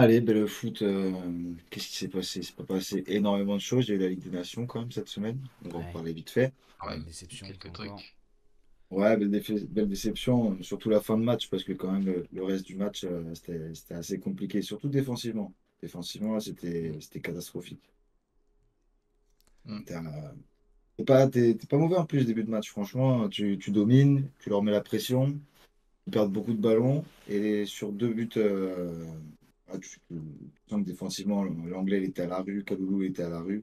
Allez, ben le foot, qu'est-ce qui s'est passé? Il s'est pas passé énormément de choses. Il y a eu la Ligue des Nations quand même cette semaine. On va en Ouais, parler vite fait. Quand belle même, déception quelques encore. trucs. Ouais, belle déception, surtout la fin de match, parce que quand même le reste du match, c'était assez compliqué, surtout défensivement. Défensivement, là, Mm. c'était catastrophique. Hmm. T'es pas mauvais en plus, début de match. Franchement, tu domines, tu leur mets la pression, ils perdent beaucoup de ballons, et sur deux buts, tu sens que défensivement, l'anglais il était à la rue, Kalulu était à la rue.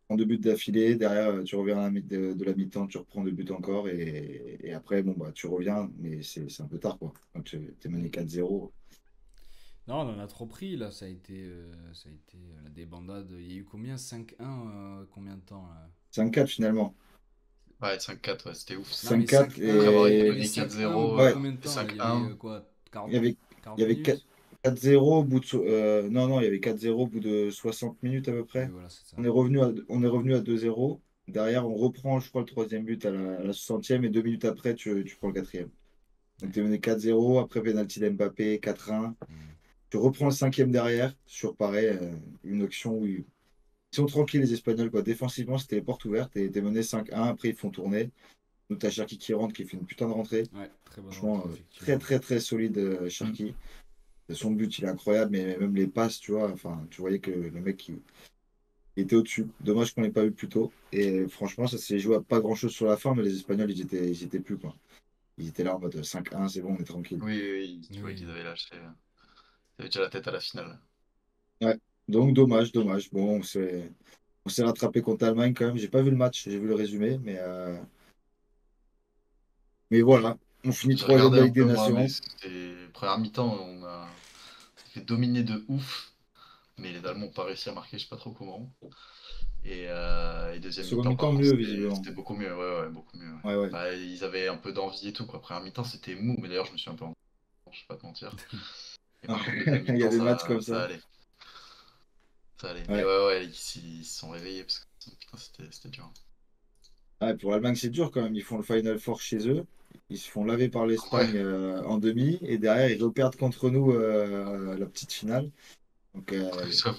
Prends deux buts d'affilée, derrière tu reviens de la mi-temps, tu reprends deux buts encore et après bon bah tu reviens, mais c'est un peu tard quoi. Quand tu es mené Mm. 4-0. Non, on en a trop pris là, ça a été la débandade. Il y a eu combien? 5-1 combien de temps là? 5-4 finalement. Ouais, 5-4, ouais, c'était ouf ça. Non, mais 5-4 Après 5-1, avoir été mais et mené 5-1 au 4-0, bout de ouais, combien de temps là? Il y avait 5-1. quoi? il 40, y avait 40 il y avait minutes? 4-0 au bout de non non, il y avait 4-0 au bout de 60 minutes à peu Oui, près. voilà, c'est ça. On est revenu à 2-0. Derrière, on reprend, je crois, le troisième but à la 60e et deux minutes après, tu prends le quatrième. Donc, Ouais. tu es mené 4-0, après pénalty d'Mbappé, 4-1. Mm. Tu reprends le cinquième derrière, sur pareil, une action où ils sont tranquilles, les Espagnols, quoi. Défensivement, c'était les portes ouvertes et t'es mené 5-1. Après, ils font tourner. Donc, t'as Cherki qui rentre, qui fait une putain de rentrée. Ouais, très bonne Franchement, rentrée, très, effectivement. très, très solide, Hmm. Cherki. Son but, il est incroyable, mais même les passes, tu vois, enfin, tu voyais que le mec, il était au-dessus. Dommage qu'on l'ait pas eu plus tôt. Et franchement, ça s'est joué à pas grand-chose sur la fin, mais les Espagnols, ils étaient plus, quoi. Ils étaient là en mode 5-1, c'est bon, on est tranquille. Oui, oui, oui, tu vois qu'ils Oui. avaient lâché. Ils avaient déjà la tête à la finale. Ouais. Donc, dommage, dommage. Bon, on s'est rattrapé contre l'Allemagne quand même. J'ai pas vu le match, j'ai vu le résumé, mais voilà. On finit J'ai troisième de regardé la un Ligue des peu moi, mais Nations. c'était première mi-temps, on s'est fait dominer de ouf, mais les Allemands n'ont pas réussi à marquer, je sais pas trop comment. Et deuxième Seconde mi-temps, par mi-temps, contre, mieux, c'était visiblement. c'était beaucoup mieux, ouais, ouais, beaucoup mieux. Ouais. Ouais, ouais. Bah, ils avaient un peu d'envie et tout, quoi. Première mi-temps, c'était mou, mais d'ailleurs, je me suis un peu endormi, je vais pas te mentir. Et par contre, deuxième Il y a mi-temps, des matchs comme ça ça. allait. Ça allait. Mais Ouais. ouais, ouais, ils se sont réveillés parce que putain, c'était dur. Ouais, pour l'Allemagne, c'est dur quand même. Ils font le Final Four chez eux. Ils se font laver par Ouais, l'Espagne en demi. Et derrière, ils reperdent contre nous la petite finale. Donc, j'avoue, ils ont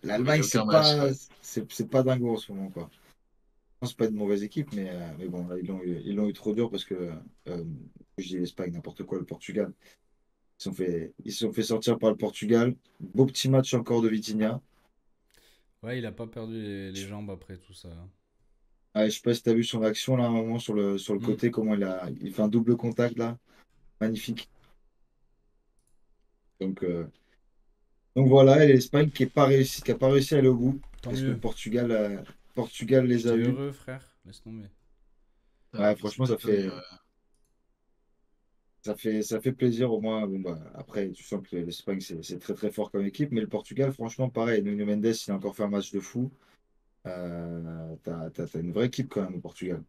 l'Allemagne, gagné aucun match, ouais. c'est pas dingo en ce moment, quoi. C'est pas une mauvaise équipe, mais bon, là, ils l'ont eu trop dur parce que, je dis l'Espagne, n'importe quoi, le Portugal. Ils se sont fait sortir par le Portugal. Beau petit match encore de Vitinha. Ouais, il a pas perdu les jambes après tout ça. Je sais pas si tu as vu son action là, à un moment sur le Mm. côté, comment il fait un double contact là. Magnifique. Donc, euh, donc voilà, et l'Espagne qui a pas réussi à aller au bout Tant parce que mieux. Portugal les J'étais a eus. heureux, frère. Laisse tomber. Ouais, Ils sont franchement, pas étonnés, ouais. ça fait plaisir au moins. Bon, bah, après, tu sens que l'Espagne, c'est très très fort comme équipe, mais le Portugal, franchement, pareil. Nuno Mendes, il a encore fait un match de fou. T'as une vraie équipe quand même au Portugal.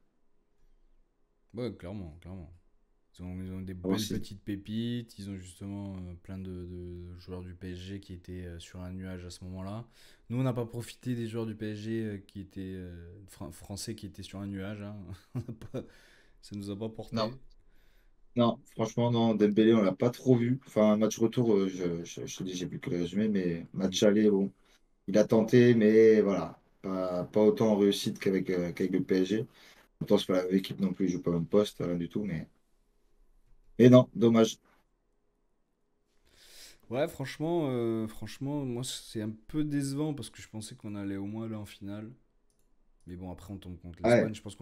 Ouais, clairement, clairement. Ils ont des À voir belles si. petites pépites. Ils ont justement plein de joueurs du PSG qui étaient sur un nuage à ce moment-là. Nous, on n'a pas profité des joueurs du PSG qui étaient français qui étaient sur un nuage, hein. On n'a pas- Ça nous a pas Non, porté. Non, franchement, non, Dembélé, on l'a pas trop vu. Enfin, match retour, je te dis, j'ai vu que le résumé, mais Mm. match aller, bon, il a tenté, mais voilà, pas autant en réussite qu'avec le PSG. Pourtant, c'est pas la même équipe non plus, il joue pas au même poste, rien du tout, mais non, dommage. Ouais, franchement, moi c'est un peu décevant parce que je pensais qu'on allait au moins aller en finale. Mais bon, après on tombe contre Ouais, l'Espagne. Je pense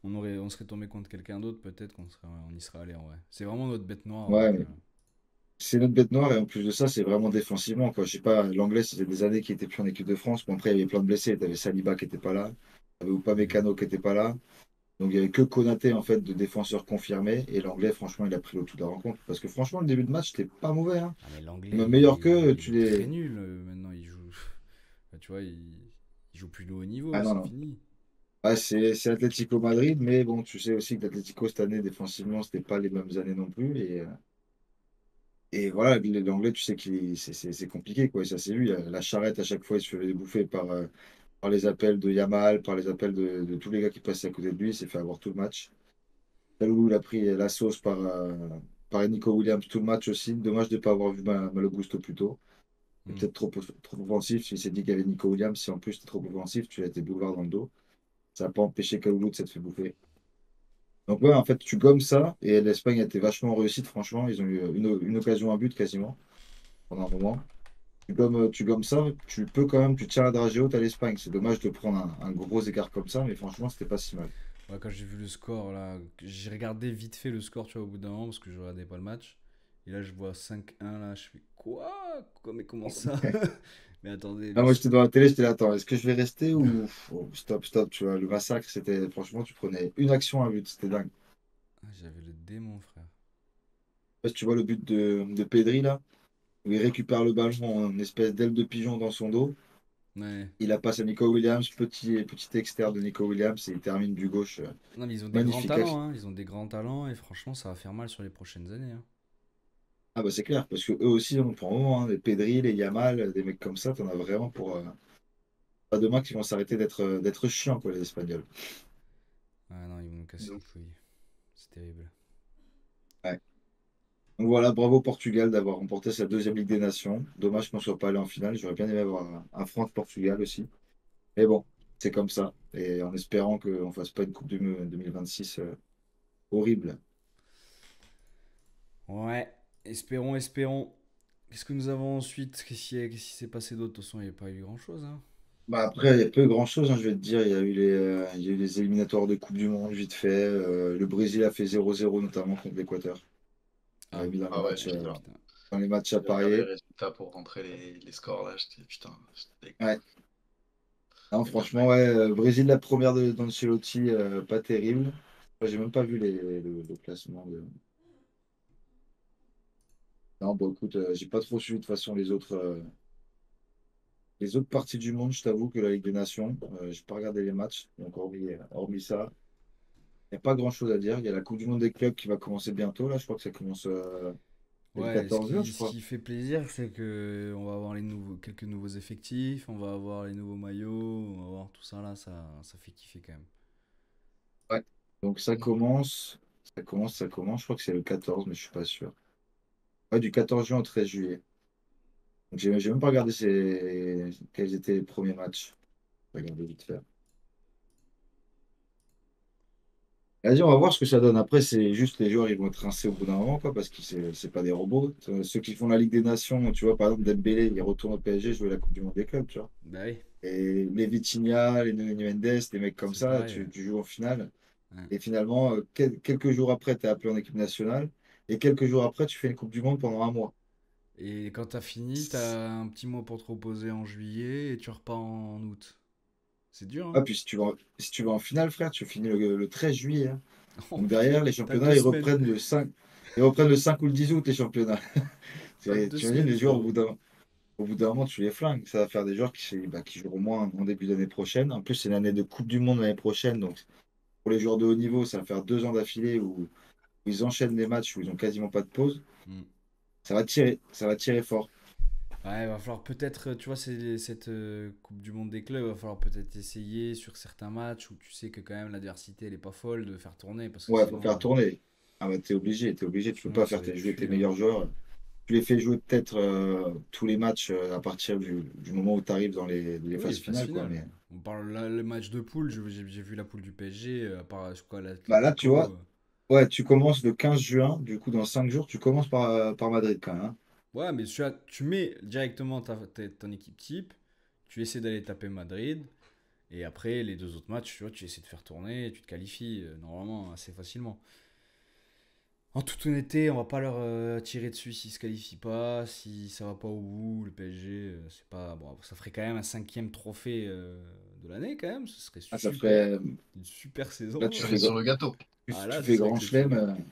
on serait tombé contre quelqu'un d'autre, peut-être on y serait allé en vrai. C'est vraiment notre bête noire. ouais, Donc, mais c'est notre bête noire, et en plus de ça, c'est vraiment défensivement, quoi. Je sais pas, l'anglais, ça faisait des années qu'il était plus en équipe de France. Bon, après, il y avait plein de blessés. T'avais Saliba qui était pas là, t'avais mhm. Upamecano qui était pas là. Donc, il y avait que Konaté, en fait, de défenseur confirmé. Et l'anglais, franchement, il a pris le tout de la rencontre. Parce que franchement, le début de match, c'était pas mauvais, hein. Ah, mais l'anglais, Même meilleur qu'eux, il est très nul maintenant. Il joue. Bah, tu vois, il joue plus de haut niveau, Ah non, c'est non. fini. Ah, c'est Atlético Madrid, mais bon, tu sais aussi que l'Atlético, cette année, défensivement, c'était pas les mêmes années non plus. Et voilà, l'anglais, tu sais c'est compliqué, quoi. Et ça s'est vu. La charrette, à chaque fois, il se fait bouffer par les appels de Yamal, par les appels de tous les gars qui passaient à côté de lui. Il s'est fait avoir tout le match. Kalou, il a pris la sauce Pareil, Nico Williams tout le match aussi. Dommage de ne pas avoir vu Malo Gusto plus tôt. Et Hmm. peut-être trop offensif. Il s'est dit qu'il y avait Nico Williams. Si en plus t'es trop offensif, tu as été boulevard dans le dos. Ça n'a pas empêché Kalulu de s'être fait bouffer. Donc ouais, en fait, tu gommes ça. Et l'Espagne a été vachement réussite, franchement. Ils ont eu une occasion à but quasiment pendant un moment. Tu gommes ça, tu peux quand même, tu tiens la dragée haute à l'Espagne. C'est dommage de prendre un gros écart comme ça, mais franchement, c'était pas si mal. Ouais, quand j'ai vu le score, là, j'ai regardé vite fait le score, tu vois, au bout d'un moment, parce que je regardais pas le match. Et là, je vois 5-1, là, je fais quoi? Mais comment ça? Mais attendez, Ah, le moi, score. j'étais dans la télé, j'étais là, attends, est-ce que je vais rester ou oh, stop, stop, tu vois, le massacre, c'était franchement, tu prenais une action à but, c'était dingue. J'avais le démon, frère. Parce que tu vois le but de Pedri là, où il récupère le ballon en espèce d'aile de pigeon dans son dos. Ouais. Il la passe à Nico Williams, petit externe de Nico Williams, et il termine du gauche. Non, mais ils ont des grands Magnifique talents, action. hein. Ils ont des grands talents, et franchement, ça va faire mal sur les prochaines années, hein. Ah bah c'est clair, parce que eux aussi, on prend un moment, hein, les Pedri, les Yamal, des mecs comme ça, t'en as vraiment pour pas demain qui vont s'arrêter d'être chiants, quoi, les Espagnols. Ah non, ils vont nous casser les Donc, couilles. C'est terrible. ouais. Donc voilà, bravo Portugal d'avoir remporté sa deuxième Ligue des Nations. Dommage qu'on soit pas allé en finale. J'aurais bien aimé avoir un France-Portugal aussi. Mais bon, c'est comme ça. Et en espérant qu'on fasse pas une Coupe du 2026 horrible. Ouais, espérons, espérons. Qu'est-ce que nous avons ensuite? Qu'est-ce qui s'est passé d'autre? De toute façon, il n'y a pas eu grand-chose, hein. Bah après, il n'y a pas eu grand-chose, hein, je vais te dire. Il y a eu les éliminatoires de Coupe du Monde, vite fait. Le Brésil a fait 0-0, notamment contre l'Équateur. On Ah, avait mis Ah ouais, ah, putain. putain. dans les matchs à J'ai regardé les parier. résultats pour rentrer les scores là, j'étais putain, j'étais Ouais. Non, bien franchement, flingué. ouais. Brésil, la première d'Ancelotti, pas terrible. Moi, j'ai même pas vu le classement. Non, bon, écoute, j'ai pas trop suivi de toute façon les autres parties du monde, je t'avoue que la Ligue des Nations, j'ai pas regardé les matchs, donc hormis ça, il n'y a pas grand-chose à dire. Il y a la Coupe du Monde des clubs qui va commencer bientôt, là, je crois que ça commence dès le Ouais, 14 juin, je ce crois. qui fait plaisir, c'est que on va avoir quelques nouveaux effectifs, on va avoir les nouveaux maillots, on va avoir tout ça là, ça fait kiffer quand même. Ouais. Donc ça commence, je crois que c'est le 14, mais je suis pas sûr. Ouais, du 14 juin au 13 juillet. Donc j'ai même pas regardé quels étaient les premiers matchs. Je vais regarder vite fait. Vas-y, on va voir ce que ça donne. Après, c'est juste les joueurs, ils vont être rincés au bout d'un moment, quoi, parce que c'est pas des robots. Ceux qui font la Ligue des Nations, tu vois, par exemple, Dembélé, il retourne au PSG jouer la Coupe du Monde des clubs, tu vois. Bah oui, Et les Vitinha, les Nuno Mendes, des mecs comme c'est ça, pareil. tu joues en finale. Ouais. Et finalement, quelques jours après, tu es appelé en équipe nationale. Et quelques jours après, tu fais une Coupe du Monde pendant un mois. Et quand t'as fini, t'as un petit mois pour te reposer en juillet et tu repars en août. C'est dur, hein? Ah, puis si tu vas en finale, frère, tu finis le 13 juillet, hein. Oh Donc putain, derrière, les t'as championnats, 2 semaines. ils reprennent le 5 ou le 10 août, les championnats. T'as deux Tu imagines, semaines, les joueurs, frérot. au bout d'un moment, tu les flingues. Ça va faire des joueurs qui joueront moins en début d'année prochaine. En plus, c'est l'année de Coupe du Monde l'année prochaine. Donc, pour les joueurs de haut niveau, ça va faire 2 ans d'affilée où ils enchaînent les matchs où ils ont quasiment pas de pause. Hmm. Ça va tirer fort. Ouais, va falloir peut-être, tu vois, cette Coupe du Monde des clubs, va falloir peut-être essayer sur certains matchs où tu sais que quand même l'adversité elle est pas folle de faire tourner parce que Ouais, faut faire sinon, tourner. Ah bah, t'es obligé. Tu peux sinon pas ça faire va être jouer tes cuit, hein. meilleurs joueurs. Tu les fais jouer peut-être tous les matchs à partir du moment où tu arrives dans les Oui, phases phase finales, quoi. finale. Mais On parle là, le match de poule, j'ai vu la poule du PSG, à part c'est quoi, bah là, tu l'Atlético. vois, ouais, tu commences le 15 juin. Du coup, dans 5 jours, tu commences par Madrid quand même, hein. Ouais, mais tu mets directement ton équipe type, tu essaies d'aller taper Madrid, et après les deux autres matchs, tu vois, tu essaies de faire tourner, et tu te qualifies normalement assez facilement. En toute honnêteté, on va pas leur tirer dessus s'ils se qualifient pas, si ça va pas au bout. Le PSG, c'est pas bon. Ça ferait quand même un cinquième trophée de l'année quand même. Ce serait Ah, ça super, ferait. une super Là, saison. Cerise sur le gâteau. Ah tu là, ce fais serait grand chelem, exceptionnel.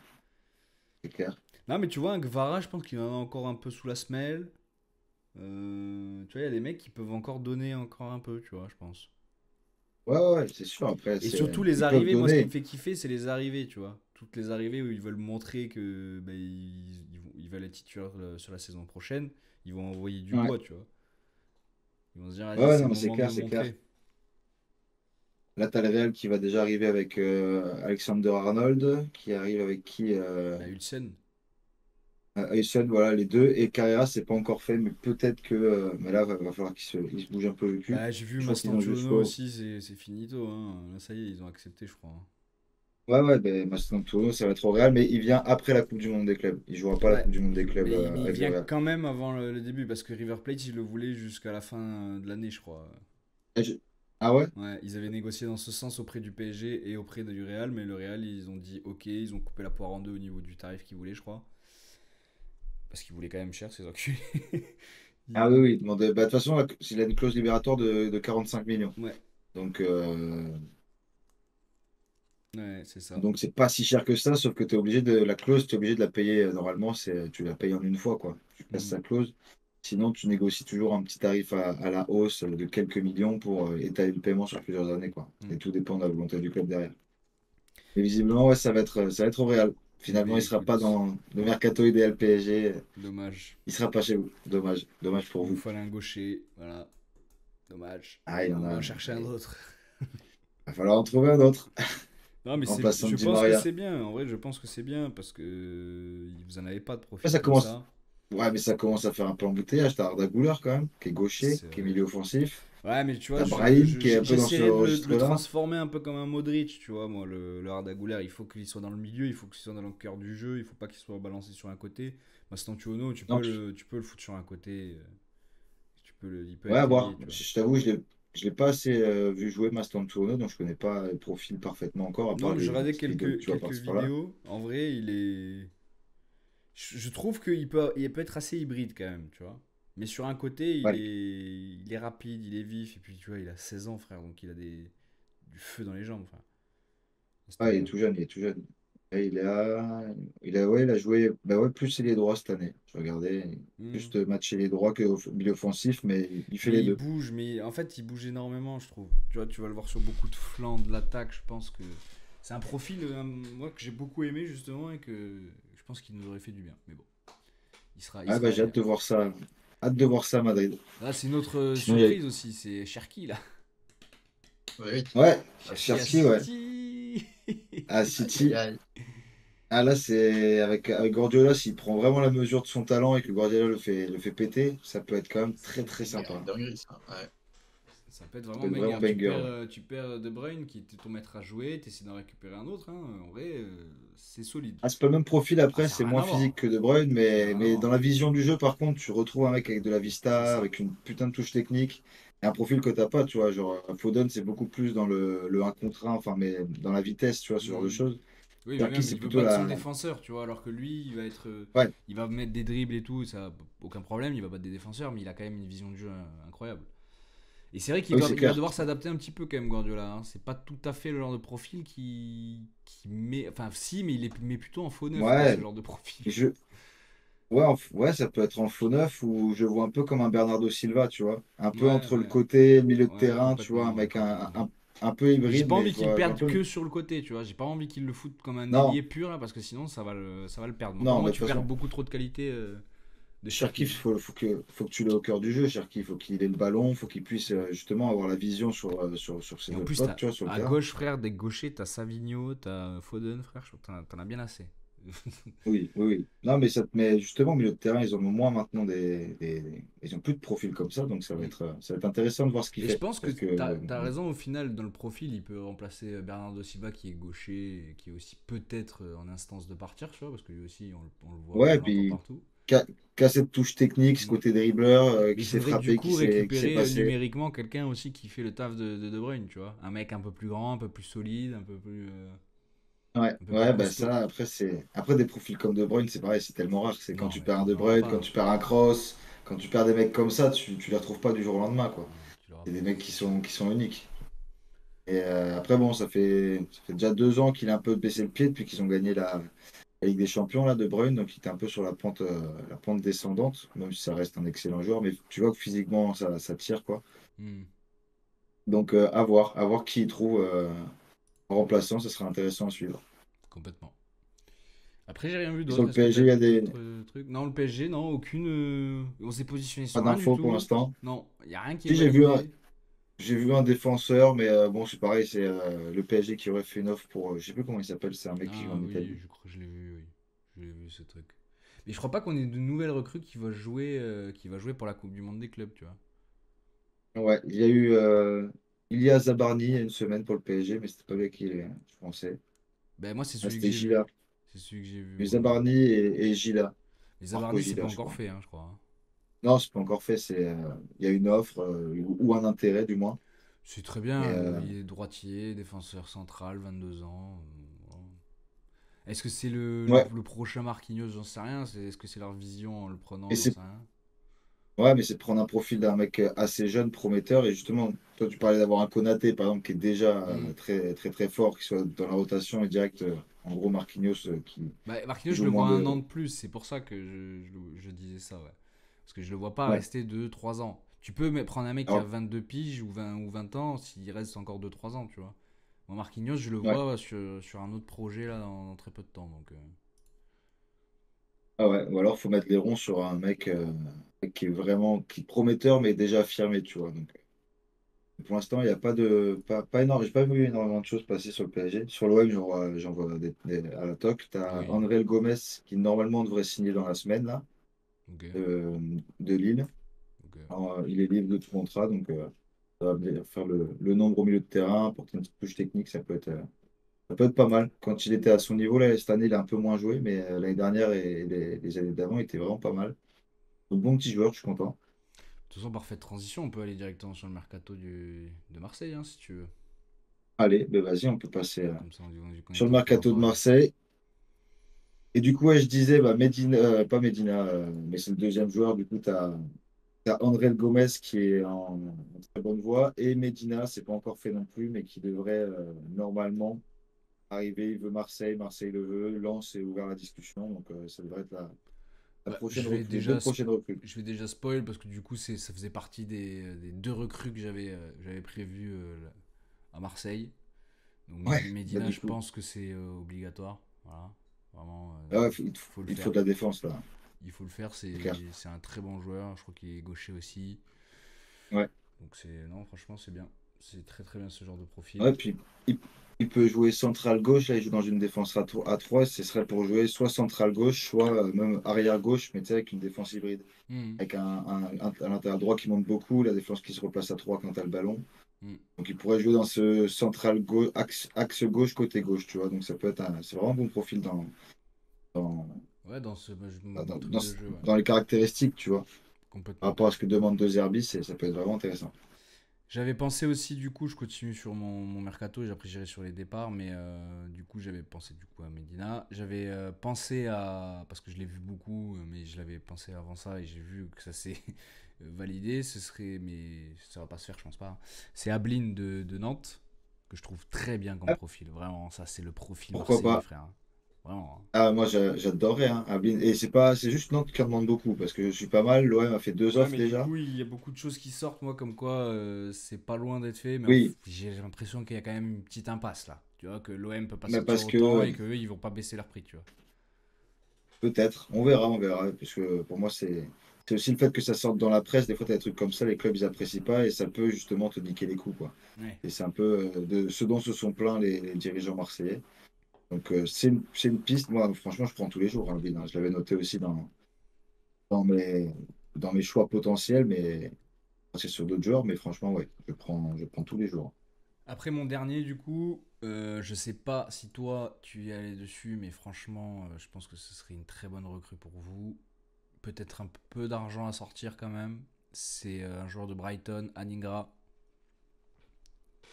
c'est clair. Non, mais tu vois, un Gvara, je pense qu'il en a encore un peu sous la semelle. Tu vois, il y a des mecs qui peuvent encore donner encore un peu, tu vois, je pense. Ouais, ouais, ouais, c'est sûr. Après, Et surtout les ils peuvent arrivées, moi ce qui me donner. fait kiffer, c'est les arrivées, tu vois. Toutes les arrivées où ils veulent montrer que ils veulent être titulaires sur la saison prochaine, ils vont envoyer du Ouais, bois, tu vois. Ils vont se dire, ouais, vas-y, ouais, c'est non, le mais moment de me c'est clair. montrer. Là, t'as le Real qui va déjà arriver avec Alexander Arnold, qui arrive avec qui Bah, Ulsen. Huysen, voilà, les deux. Et Carrera, c'est pas encore fait, mais peut-être que. Mais là, va falloir qu'il se bouge un peu le cul. Bah, j'ai vu Je crois qu'ils ont Mastantuono jusqu'au. aussi, c'est finito. Hein. Là, ça y est, ils ont accepté, je crois. Hein. Ouais, ouais, ben, Mastantuono, ça va être au Real, mais il vient après la Coupe du Monde des clubs. Il jouera pas la Ouais, Coupe du Monde des clubs mais il avec le vient Real. quand même avant le début parce que River Plate, il le voulait jusqu'à la fin de l'année, je crois. Et Ah ouais? Ouais, ils avaient négocié dans ce sens auprès du PSG et auprès du Real, mais le Real, ils ont dit ok, ils ont coupé la poire en deux au niveau du tarif qu'ils voulaient, je crois. Parce qu'ils voulaient quand même cher, ces enculés. Ah oui, Ils- oui. Il demandait. Bah, de toute façon, il a une clause libératoire de 45 millions. Ouais, Donc, ouais, c'est ça. donc c'est pas si cher que ça, sauf que tu es obligé de. La clause, tu es obligé de la payer. Normalement, tu la payes en une fois, quoi. Tu passes Mhm. sa clause. Sinon, tu négocies toujours un petit tarif à la hausse de quelques millions pour étaler le paiement sur plusieurs années, quoi. Et Mhm. tout dépend de la volonté du club derrière. Mais visiblement, ouais, ça va être au Real. Finalement, Mais il sera pas écoute, dans le mercato idéal PSG. dommage. Il sera pas chez vous. Dommage. Dommage pour Il nous vous. fallait un gaucher, voilà. Dommage. Ah, il y en On va a. en chercher un Il autre. va falloir en trouver un autre. Non, mais Remplaçant je Di pense que Maria. c'est bien. En vrai, je pense que c'est bien parce que vous en avez pas de Ouais, profil ça comme commence. ça. Ouais, mais ça commence à faire un peu embouteillage. T'as Arda Güler quand même, qui est gaucher, C'est qui est vrai. milieu offensif. Ouais, mais tu vois, T'as Brahim, qui est un peu dans ce j'essaierais de le registre-là. transformer un peu comme un Modric, tu vois. Moi, le Arda Güler, il faut qu'il soit dans le milieu, il faut qu'il soit dans le cœur du jeu, il faut pas qu'il soit balancé sur un côté. Mastantuono, Non, tu peux le foutre sur un côté, il peut ouais, à être voir. ailier, tu vois. Je t'avoue, je l'ai pas assez vu jouer Mastantuono, donc je connais pas le profil parfaitement encore, à Non, part mais je les regardais petites vidéos que tu vois quelques par-ci par-là. vidéos. En vrai, je trouve il peut être assez hybride quand même, tu vois. Mais sur un côté, Ouais, il est rapide, il est vif, et puis tu vois, il a 16 ans, frère, donc il a du feu dans les jambes, enfin, laisse ouais, il est tomber. tout jeune, il est tout jeune. Et ouais, il a joué bah ouais, plus les droits cette année. Je regardais, Hmm. plus matcher les droits que milieu offensif, mais il fait Mais les il deux. bouge, mais en fait, il bouge énormément, je trouve. Tu vois, tu vas le voir sur beaucoup de flancs de l'attaque, je pense que c'est un profil, moi, que j'ai beaucoup aimé, justement, et que je pense qu'il nous aurait fait du bien. Mais bon, il Ah bah sera j'ai ailleurs. hâte de voir ça. Hâte de voir ça à Madrid. Là, c'est une autre Sinon, surprise aussi, c'est Cherki, là. Oui. Ouais, Cherki à Cherki, ouais. City. À Aïe, aïe, City. aïe. Ah là, c'est avec Guardiola, s'il prend vraiment la mesure de son talent et que Guardiola le fait péter, ça peut être quand même très très C'est une sympa. dinguerie, ça. Ouais. Ça peut être Ça peut vraiment être vraiment banger. banger, ouais. Tu perds De Bruyne, qui était ton maître à jouer, tu essaies d'en récupérer un autre. Hein. En vrai, c'est solide. Ah, c'est pas le même profil Ah, après, ça n'a c'est rien moins à physique voir. que De Bruyne, Ça n'a mais, rien à mais voir. dans la vision du jeu, par contre, tu retrouves un mec avec de la C'est vista, ça. avec une putain de touche technique, et un profil que t'as pas, tu vois. Genre, Foden, c'est beaucoup plus dans le 1 contre 1, enfin, mais dans la vitesse, tu vois, ce genre de Hmm. choses. Oui, mais Cherki, même, c'est il veut plutôt battre son la. défenseur, tu vois, alors que lui, Ouais, il va mettre des dribbles et tout, ça, aucun problème, il va battre des défenseurs, mais il a quand même une vision de jeu incroyable. Et c'est vrai oui, c'est il va clair. devoir s'adapter un petit peu quand même, Guardiola. Hein. C'est pas tout à fait le genre de profil qui met. Enfin, si, mais il est met plutôt en faux neuf, quoi, ce Ouais, genre de profil. je, Ouais, ouais, ça peut être en faux neuf ou je vois un peu comme un Bernardo Silva, tu vois. Un peu Ouais, entre le ouais. côté, milieu de Ouais, terrain, tu vois, un complètement, ouais, mec complètement. un peu Mais j'ai hybride, pas mais envie je qu'il vois un perde peu. que sur le côté, tu vois. J'ai pas envie qu'il le foute comme un ailier Non, pur, là, parce que sinon ça va le perdre. Moi, pour non, moi, mais de tu toute perds façon, beaucoup trop de qualité de Cherki, Cherki. il faut que tu l'aies au cœur du jeu, Cherki. Il faut qu'il ait le ballon, il faut qu'il puisse justement avoir la vision sur Et ses en autres plus, potes, tu vois, sur le à terrain. gauche, frère, des gauchers, t'as Savigno, t'as Foden, frère, t'en as bien assez. Oui, oui, oui. Non, mais mais justement, au milieu de terrain, ils ont moins maintenant ils ont plus de profil comme ça, donc ça va être intéressant de voir ce qu'il Et je fait. pense que Parce que, t'as raison, au final, dans le profil, il peut remplacer Bernardo Silva, qui est gaucher, et qui est aussi peut-être en instance de partir, tu vois, parce que lui aussi, on le voit, on ouais, l'entend puis, partout. qu'a cette touche technique, ce Mm. côté dribbleur, Mais qui il sait faudrait du frapper, qui coup sait récupérer passer. numériquement quelqu'un aussi qui fait le taf de Bruyne, tu vois. Un mec un peu plus grand, un peu plus solide, Ouais, un peu plus ouais, bah costaud. ça, après des profils comme De Bruyne, c'est pareil, c'est tellement rare. C'est quand Non, tu mais perds un De t'en auras Bruyne, quand pas. tu perds un Kroos, quand tu perds des mecs comme ça, tu les retrouves pas du jour au lendemain, quoi. Non, tu l'auras C'est des pas, mecs c'est qui sûr. sont, qui sont uniques. Et après, bon, ça fait déjà 2 ans qu'il a un peu baissé le pied depuis qu'ils ont gagné la Ligue des Champions, là, De Bruyne. Donc, il était un peu sur la pente descendante, même si ça reste un excellent joueur. Mais tu vois que physiquement, ça tire, quoi. Hmm, Donc, à voir qui il trouve en remplaçant, ce sera intéressant à suivre. complètement. Après, j'ai rien vu Et sur d'autre. le Est-ce que PSG, t'as il y a vu des d'autres trucs? Non, le PSG, non, aucune. On s'est positionné pas sur rien du d'infos pour tout. l'instant. Non, y a rien qui est Si, validé. j'ai vu un défenseur, mais bon, c'est pareil, c'est le PSG qui aurait fait une offre pour, je sais plus comment il s'appelle, c'est un mec qui joue Ah en oui, Italie. je crois que je l'ai vu, oui. Je l'ai vu ce truc. Et je crois pas qu'on ait de nouvelles recrues qui va jouer pour la Coupe du Monde des clubs, tu vois. Ouais, il y a eu Ilia Zabarni il y a une semaine pour le PSG, mais c'était pas lui qui est français. Ben moi, c'est Ah, celui que c'était j'ai vu. Gila. C'est celui que j'ai vu, Il y a eu moi. Zabarni et Gila. Les Marco Zabarni, c'est pas Gila, je encore crois. fait, hein, je crois, hein. Non, c'est pas encore fait. Il y a une offre ou un intérêt, du moins. C'est très Mais bien. Il est droitier, défenseur central, 22 ans. Voilà. Est-ce que c'est ouais, le prochain Marquinhos? J'en sais rien. Est-ce que c'est leur vision en le prenant? et J'en c'est sais rien. ouais, mais c'est de prendre un profil d'un mec assez jeune, prometteur. Et justement, toi, tu parlais d'avoir un Konaté, par exemple, qui est déjà Hmm. très, très, très fort, qui soit dans la rotation et direct, en gros, Marquinhos, Bah, qui Marquinhos, je joue le vois moins un de. an de plus. C'est pour ça que je disais ça, ouais. Parce que je le vois pas Ouais. rester 2 3 ans. Tu peux prendre un mec qui a Alors, 22 piges ou 20 ans s'il reste encore 2 3 ans, tu vois. Moi, Marquinhos, je le ouais. vois sur un autre projet là dans très peu de temps. Donc, Ah ouais. Ou alors, faut mettre les ronds sur un mec qui est vraiment qui est prometteur, mais déjà affirmé, tu vois. Donc, pour l'instant, il n'y a pas énorme. J'ai pas vu énormément de choses passer sur le PSG. Sur l'OM, j'en vois à la toc. Tu as oui. André Gomes qui, normalement, devrait signer dans la semaine, là, Ok. de Lille. Ok. Alors, il est libre de tout contrat, donc ça va faire le nombre au milieu de terrain, apporter une petite touche technique, ça peut être pas mal. Quand il était à son niveau, là, cette année, il a un peu moins joué, mais l'année dernière et les années d'avant, il était vraiment pas mal. Donc, bon petit joueur, je suis content. De toute façon, parfaite transition. On peut aller directement sur le mercato de Marseille, hein, si tu veux. Allez, ben vas-y, on peut passer Comme ça, on sur le était prêt d'en mercato de parler. Marseille. Et du coup, ouais, je disais, bah, Medina, pas Medina, mais c'est le deuxième joueur. Du coup, tu as André Gomez qui est en très bonne voie. Et Medina, c'est pas encore fait non plus, mais qui devrait normalement arrivé, il veut Marseille, Marseille le veut, Lens est ouvert à la discussion, donc ça devrait être la Bah, prochaine recrue, les deux prochaines recrues. je vais déjà spoil parce que du coup, ça faisait partie des deux recrues que j'avais prévues à Marseille. Donc Ouais, bah Medina, du je coup, pense que c'est obligatoire. Voilà. Vraiment, ouais, faut le il te faut faire. de la défense là, Il faut le faire. c'est clair. C'est un très bon joueur. Je crois qu'il est gaucher aussi. Ouais, Donc non, franchement, c'est bien. C'est très très bien ce genre de profil. ouais, puis il, il peut jouer central gauche, là il joue dans une défense à 3, ce serait pour jouer soit central gauche, soit même arrière gauche, mais tu sais, avec une défense hybride, Mhm. avec un latéral droit qui monte beaucoup, la défense qui se replace à 3 quand tu as le ballon. Mhm. Donc il pourrait jouer dans ce central gauche, axe gauche, côté gauche, tu vois. Donc ça peut être c'est vraiment un bon profil dans, Ouais, dans, mon truc dans- de jeu, ouais. dans les caractéristiques, tu vois, par Complètement. rapport à ce que demande De Zerbi, ça peut être vraiment intéressant. J'avais pensé aussi, du coup, je continue sur mon mercato et après j'irai sur les départs, mais du coup, j'avais pensé du coup à Medina. J'avais pensé à, parce que je l'ai vu beaucoup, mais je l'avais pensé avant ça et j'ai vu que ça s'est validé. Ce serait, mais ça va pas se faire, je pense pas. C'est Ablin de Nantes, que je trouve très bien comme Ah, profil. Vraiment, ça, c'est le profil pourquoi marseillais, pas? frère, hein. Vraiment, hein. Ah, moi, j'adorerais, hein, Ablin. Et c'est juste Nantes qui en demande beaucoup, parce que je suis pas mal. L'OM a fait deux Ouais, offres mais du déjà. coup, il y a beaucoup de choses qui sortent, moi, comme quoi c'est pas loin d'être fait, mais Oui, j'ai l'impression qu'il y a quand même une petite impasse là. Tu vois, que l'OM peut pas mais sortir parce autant que et qu'eux, ils vont pas baisser leur prix, tu vois. peut-être, on verra. Parce que pour moi, c'est aussi le fait que ça sorte dans la presse. Des fois, tu as des trucs comme ça, les clubs, ils apprécient pas et ça peut justement te niquer les coups, quoi. Ouais. Et c'est un peu de ce dont se sont plaints les dirigeants marseillais. Donc, c'est une piste. Moi, franchement, je prends tous les jours, hein, Vin, hein. Je l'avais noté aussi dans mes, dans mes choix potentiels, mais c'est sur d'autres joueurs. Mais franchement, ouais, je prends tous les jours. Après, mon dernier, du coup, je sais pas si toi, tu y allais dessus, mais franchement, je pense que ce serait une très bonne recrue pour vous. Peut-être un peu d'argent à sortir quand même. C'est un joueur de Brighton, Aningra,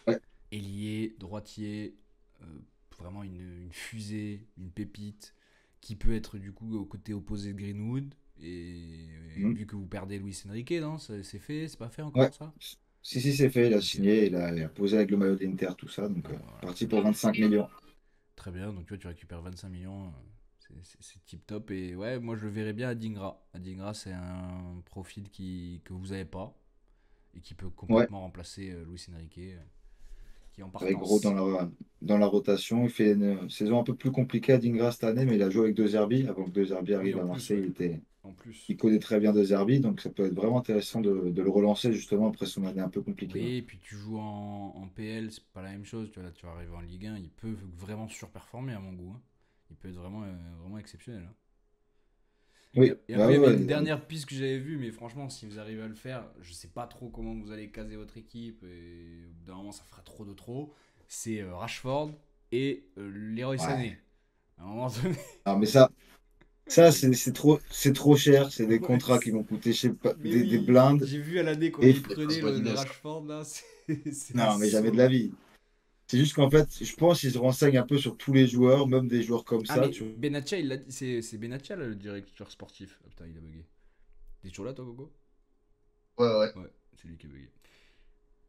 Ouais, ailier, droitier, euh, vraiment une fusée, une pépite, qui peut être du coup au côté opposé de Greenwood. Et mhm. vu que vous perdez Luis Enrique, non, c'est fait, c'est pas fait Ouais. encore ça? Si, si, c'est fait. Il a Ok. signé, il a posé avec le maillot d'Inter, tout ça. Donc, Bon, bah voilà, parti très pour bien. 25 millions. Très bien, donc tu vois, tu récupères 25 millions, c'est tip top. Et ouais, moi je le verrais bien à Dingra. À Dingra, c'est un profil que vous avez pas et qui peut Ouais. complètement remplacer Luis Enrique, qui est en Avec Gros partance. dans la rotation. Il fait une saison un peu plus compliquée à Dingra cette année, mais il a joué avec De Zerbi. Avant que De Zerbi Oui, arrive en à plus, Marseille, ouais. En plus. il connaît très bien De Zerbi, donc ça peut être vraiment intéressant de le relancer justement après son année un peu compliquée. Ouais. Oui, et puis tu joues en PL, c'est pas la même chose. Tu vois, là, tu vas arriver en Ligue 1, il peut vraiment surperformer à mon goût, hein. Il peut être vraiment, vraiment exceptionnel, hein. Oui, Et bah après, il y avait une ouais, dernière piste que j'avais vue, mais franchement, si vous arrivez à le faire, je sais pas trop comment vous allez caser votre équipe, et au bout d'un moment, ça fera trop de trop. C'est Rashford et Leroy ouais. Sané. À un moment donné, Ah, mais ça c'est trop cher. C'est des ouais, contrats qui vont coûter, je sais pas, mais des oui, blindes. j'ai vu à l'année Et combien il Des fausses prenait bonnes le idées, ça. Rashford là, c'était non, mais jamais de la sauvage. vie. C'est juste qu'en fait, je pense qu'ils se renseignent un peu sur tous les joueurs, même des joueurs comme Ah, ça. mais Benatia, il l'a dit, c'est Benatia là, le directeur sportif. Ah putain, il a bugué. T'es toujours là, toi, Coco? Ouais, ouais. Ouais, c'est lui qui a bugué.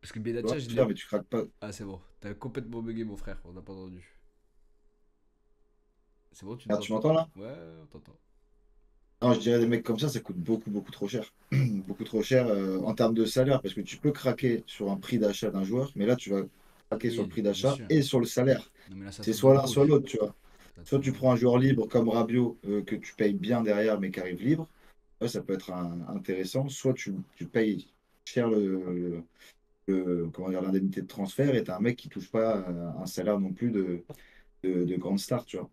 Parce que Benatia, vois. je Putain, l'ai. mais tu craques pas. Ah, c'est bon, t'as complètement bugué, mon frère, on n'a pas entendu. C'est bon, tu Ah, nous tu entends? m'entends là? Ouais, on t'entend. Non, je dirais des mecs comme ça coûte beaucoup, beaucoup trop cher. Beaucoup trop cher en termes de salaire, parce que tu peux craquer sur un prix d'achat d'un joueur, mais là, tu vas craquer sur le Oui, prix bien d'achat sûr. et sur le salaire. Non, mais là, ça C'est touche de soit l'un, soit gauche. l'autre, tu vois. Ça Soit touche de tu prends un gauche. joueur libre comme Rabiot, que tu payes bien derrière, mais qui arrive libre. Ouais, ça peut être intéressant. Soit tu payes cher comment dire, l'indemnité de transfert et tu as un mec qui touche pas un salaire non plus de grande star, tu vois.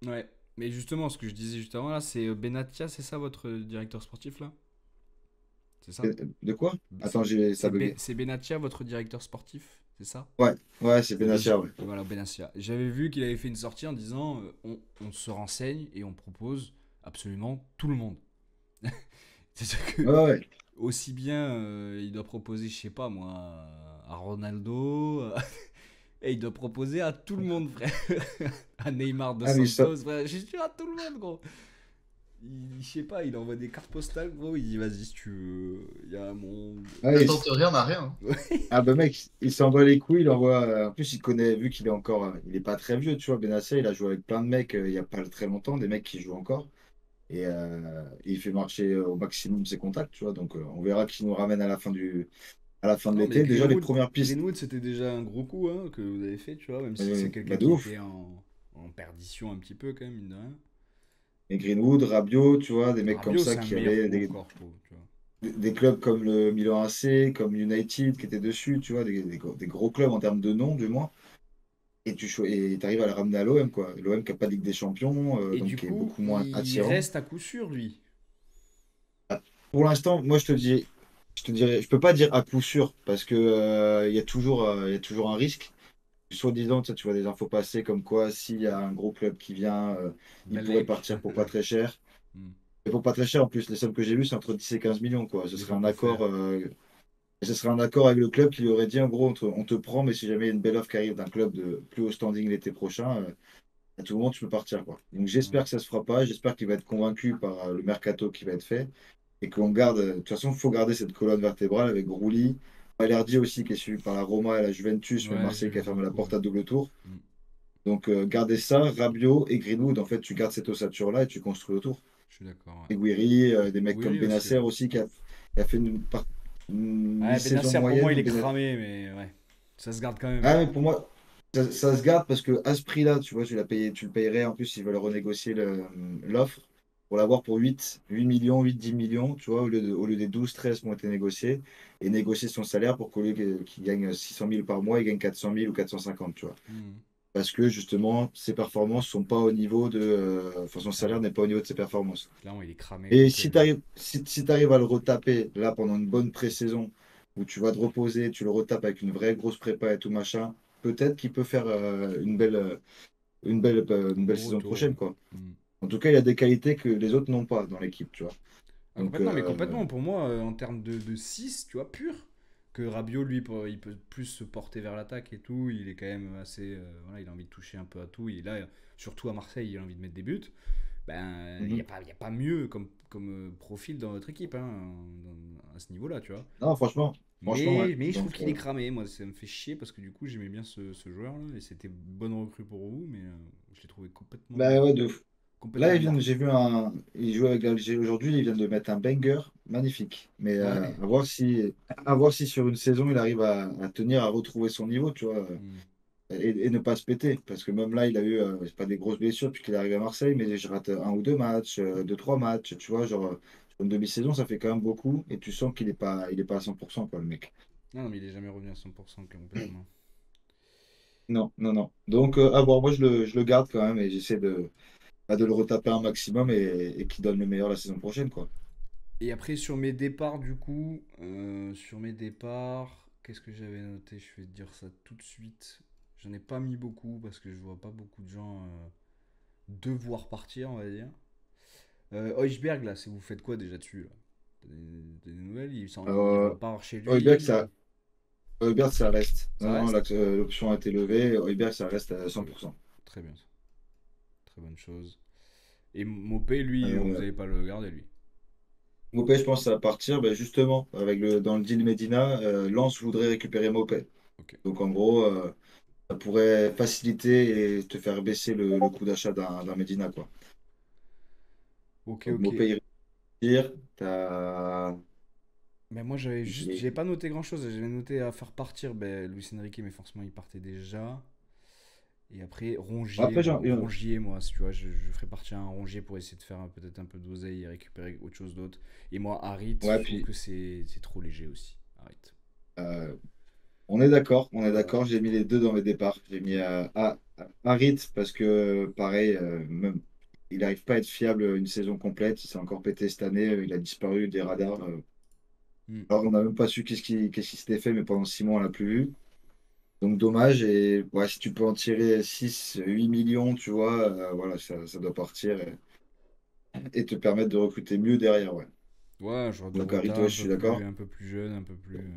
Ouais, mais justement, ce que je disais juste avant là, c'est Benatia, c'est ça votre directeur sportif là? C'est ça? De quoi? C'est Attends, ça a bugué. C'est Benatia votre directeur sportif? C'est ça? Ouais, ouais, c'est Benacer, ouais. Voilà, Benassia. J'avais vu qu'il avait fait une sortie en disant on se renseigne et on propose absolument tout le monde. C'est-à-dire que Ouais, ouais. aussi bien il doit proposer, je sais pas moi, à Ronaldo, et il doit proposer à tout le monde, frère. À Neymar de Ah, mais ça. Santos, frère. Je suis à tout le monde, gros. Je sais pas, il envoie des cartes postales, gros. Il dit vas-y si tu veux. Il y a un monde. Ouais, Ça tente rien à rien, hein. ah, bah, mec, il s'envoie les couilles, il envoie. En plus, il connaît, vu qu'il est encore. Il est pas très vieux, tu vois. Benacer, il a joué avec plein de mecs il y a pas très longtemps, des mecs qui jouent encore. Et il fait marcher au maximum ses contacts, tu vois. Donc, on verra qui nous ramène à la fin de Non, mais l'été. Déjà, les premières pistes. Greenwood c'était déjà un gros coup hein, que vous avez fait, tu vois. Même si c'est quelqu'un Bah, de qui ouf. était en perdition un petit peu, quand même, mine de rien. Et Greenwood, Rabiot, tu vois, des mecs comme Rabiot, ça c'est un qui meilleur avaient coup encore, je trouve, tu vois. des clubs comme le Milan AC, comme United qui étaient dessus, tu vois, des gros clubs en termes de nom, du moins. Et tu arrives à le ramener à l'OM, quoi. L'OM qui n'a pas de Ligue des Champions, Et donc du qui est coup, beaucoup moins il attirant. reste à coup sûr, lui. Pour l'instant, moi, je te dirais, je peux pas dire à coup sûr, parce que il y a toujours un risque. Soi-disant, tu vois des infos passer comme quoi, s'il y a un gros club qui vient, il pourrait Belek. partir pour pas très cher. Hmm. Et pour pas très cher, en plus, les sommes que j'ai vues, c'est entre 10 et 15 millions, quoi. Il peut plus faire. Ce serait un accord avec le club qui lui aurait dit, en gros, on te prend, mais si jamais il y a une belle offre qui arrive d'un club de plus haut standing l'été prochain, à tout moment, tu peux partir, quoi. Donc Hmm. j'espère que ça se fera pas. J'espère qu'il va être convaincu par le mercato qui va être fait et qu'on garde. De toute façon, il faut garder cette colonne vertébrale avec Rouli, Balerdi aussi qui est suivi par la Roma et la Juventus, mais Ouais, j'ai Marseille qui vu a fermé la beaucoup. porte à double tour. Hmm. Donc garder ça, Rabiot et Greenwood, en fait, tu gardes cette ossature-là et tu construis autour. Je suis d'accord, Et ouais. Guiri, des mecs comme Gouiri aussi, Benacer ouais. aussi qui a fait une Ouais, mi-saison Benacer, pour moi, il moyenne. est cramé, mais ouais. Ça se garde quand même. Ah, mais pour moi, ça se garde parce que à ce prix-là, tu vois, tu le payerais. En plus, ils veulent renégocier l'offre pour l'avoir pour 8 millions, 10 millions, tu vois, au lieu des 12 13 qui ont été négociés. Et négocier son salaire pour qu'au lieu qu'il gagne 600 000 par mois, il gagne 400 000 ou 450, tu vois. Hmm. Parce que justement, ses performances sont pas au niveau de. Enfin, son Ah, salaire n'est pas au niveau de ses performances. clairement, il est cramé Et complet, si tu lui. arrives, si t'arrives à le retaper là pendant une bonne pré-saison où tu vas te reposer, tu le retapes avec une vraie grosse prépa et tout machin, peut-être qu'il peut faire Un une belle bon saison retour, ouais. prochaine, quoi. Hmm. En tout cas, il y a des qualités que les autres n'ont pas dans l'équipe, tu vois. Ah, Donc, complètement, mais complètement. Pour moi, en termes de 6 tu vois, pur. Que Rabiot, lui, il peut plus se porter vers l'attaque et tout. Il est quand même assez. Voilà, il a envie de toucher un peu à tout. Et là, surtout à Marseille, il a envie de mettre des buts. Ben, il n'y mhm. a pas mieux comme profil dans notre équipe hein, à ce niveau-là, tu vois. Non, franchement, ouais. Mais je trouve Donc, qu'il est cramé. Moi, ça me fait chier parce que du coup, j'aimais bien ce joueur-là. Et c'était bonne recrue pour vous, mais je l'ai trouvé bah ouais, de ouf. Là, complètement mort. il joue avec l'Algérie aujourd'hui, il vient de mettre un banger magnifique. Mais Ouais. à voir si sur une saison, il arrive à tenir, à retrouver son niveau, tu vois. Hmm. Et ne pas se péter. Parce que même là, il a eu, c'est pas des grosses blessures puisqu'il est arrivé à Marseille, mais je rate un ou deux matchs, deux, trois matchs, tu vois, genre, sur une demi-saison, ça fait quand même beaucoup, et tu sens il est pas à 100%, quoi, le mec. Non, non, mais il est jamais revenu à 100% complètement. Non, non, non. Donc, à voir, moi, je le garde quand même, et j'essaie de le retaper un maximum et qui donne le meilleur la saison prochaine, quoi. Et après, sur mes départs, du coup, qu'est-ce que j'avais noté? Je vais te dire ça tout de suite. J'en ai pas mis beaucoup parce que je vois pas beaucoup de gens devoir partir, on va dire. Højbjerg, là, vous faites quoi déjà dessus là? T'as des nouvelles? Il Euh, repart chez Højbjerg, lui? ça, Højbjerg, ça reste. Ça Non, non, reste? l'option a été levée. Højbjerg, ça reste à Ok, 100%. très bien. Très bonne chose. Et Mopé, lui, vous Euh, allez pas le garder, lui. Mopé, je pense que ça va partir, ben, justement, dans le deal Medina, Lens voudrait récupérer Mopé. Ok. Donc, en gros, ça pourrait faciliter et te faire baisser le coût d'achat d'un Medina, quoi. Ok, Donc, ok. Mopé, il retire. T'as. Mais moi, j'avais pas noté grand-chose. J'avais noté à faire partir Luis Enrique, mais forcément, il partait déjà. Et après, Rongier. Après, Bon, Rongier, moi, si tu vois, je ferais partir un Rongier pour essayer de faire peut-être un peu d'oseille et récupérer autre chose d'autre. Et moi, Harit, ouais, je trouve puis que c'est trop léger aussi. Harit. euh, on est d'accord, on est Voilà. d'accord. J'ai mis les deux dans mes départs. J'ai mis Harit parce que, pareil, même, il n'arrive pas à être fiable une saison complète. Il s'est encore pété cette année. Il a disparu des radars. Hmm. Alors, on n'a même pas su qu'est-ce qui s'était fait, mais pendant 6 mois, on l'a plus vu. Donc, dommage. Et ouais, si tu peux en tirer 6, 8 millions, tu vois, voilà, ça doit partir et te permettre de recruter mieux derrière. Ouais. Ouais, un joueur de Donc, Harit, rota ouais, je suis d'accord. un peu plus jeune, un peu plus.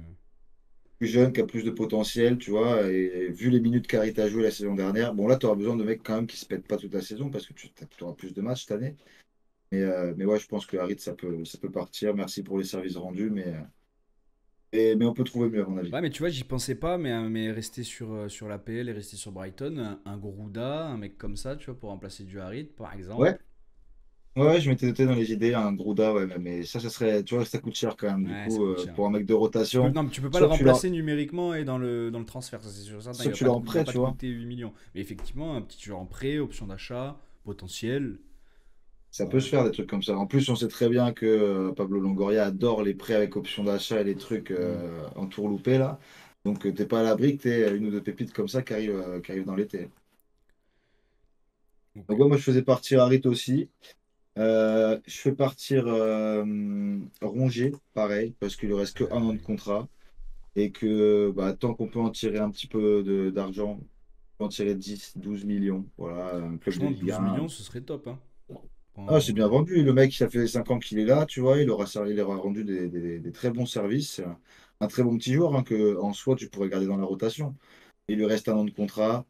Plus jeune, qui a plus de potentiel, tu vois. Et vu les minutes qu'Harit a joué la saison dernière, bon là, tu auras besoin de mecs quand même qui se pètent pas toute la saison parce que tu auras plus de matchs cette année. Mais ouais, je pense que Harit, ça peut partir. Merci pour les services rendus, mais on peut trouver mieux, à mon avis. Ouais, mais tu vois, j'y pensais pas, mais rester sur l'APL et rester sur Brighton, un Grouda, un mec comme ça, tu vois, pour remplacer du Harit, par Ouais, exemple. ouais, je m'étais noté dans les idées un Grouda, ouais, mais ça serait, tu vois, ça coûte cher quand même. Du Ouais, ça coup, coûte cher. pour un mec de Tu peux, rotation, non, mais tu peux pas le soit tu leur, remplacer numériquement et dans le transfert, ça c'est sûr et certain. soit tu leur en Il va prêt, pas tu te vois. coûter 8 millions. Mais effectivement, un petit joueur en prêt, option d'achat, potentiel. Ça peut Ouais. se faire des trucs comme ça. En plus, on sait très bien que Pablo Longoria adore les prêts avec option d'achat et les trucs Hmm. en tourloupé là. Donc t'es pas à l'abri que t'aies une ou deux pépites comme ça qui arrivent dans l'été. Ok. Donc ouais, moi je faisais partir Harit aussi. Je fais partir Rongier, pareil, parce qu'il ne reste que un an de Ouais. contrat et que bah, tant qu'on peut en tirer un petit peu d'argent, on peut en tirer 10, 12 millions. Voilà, un club de Franchement, Ligue 12 1. millions, ce serait top, hein. Ah, c'est bien En- vendu. Le mec, ça fait 5 ans qu'il est là, tu vois, il aura rendu des très bons services. C'est un très bon petit joueur hein, que en soi, tu pourrais garder dans la rotation. Il lui reste un an de contrat.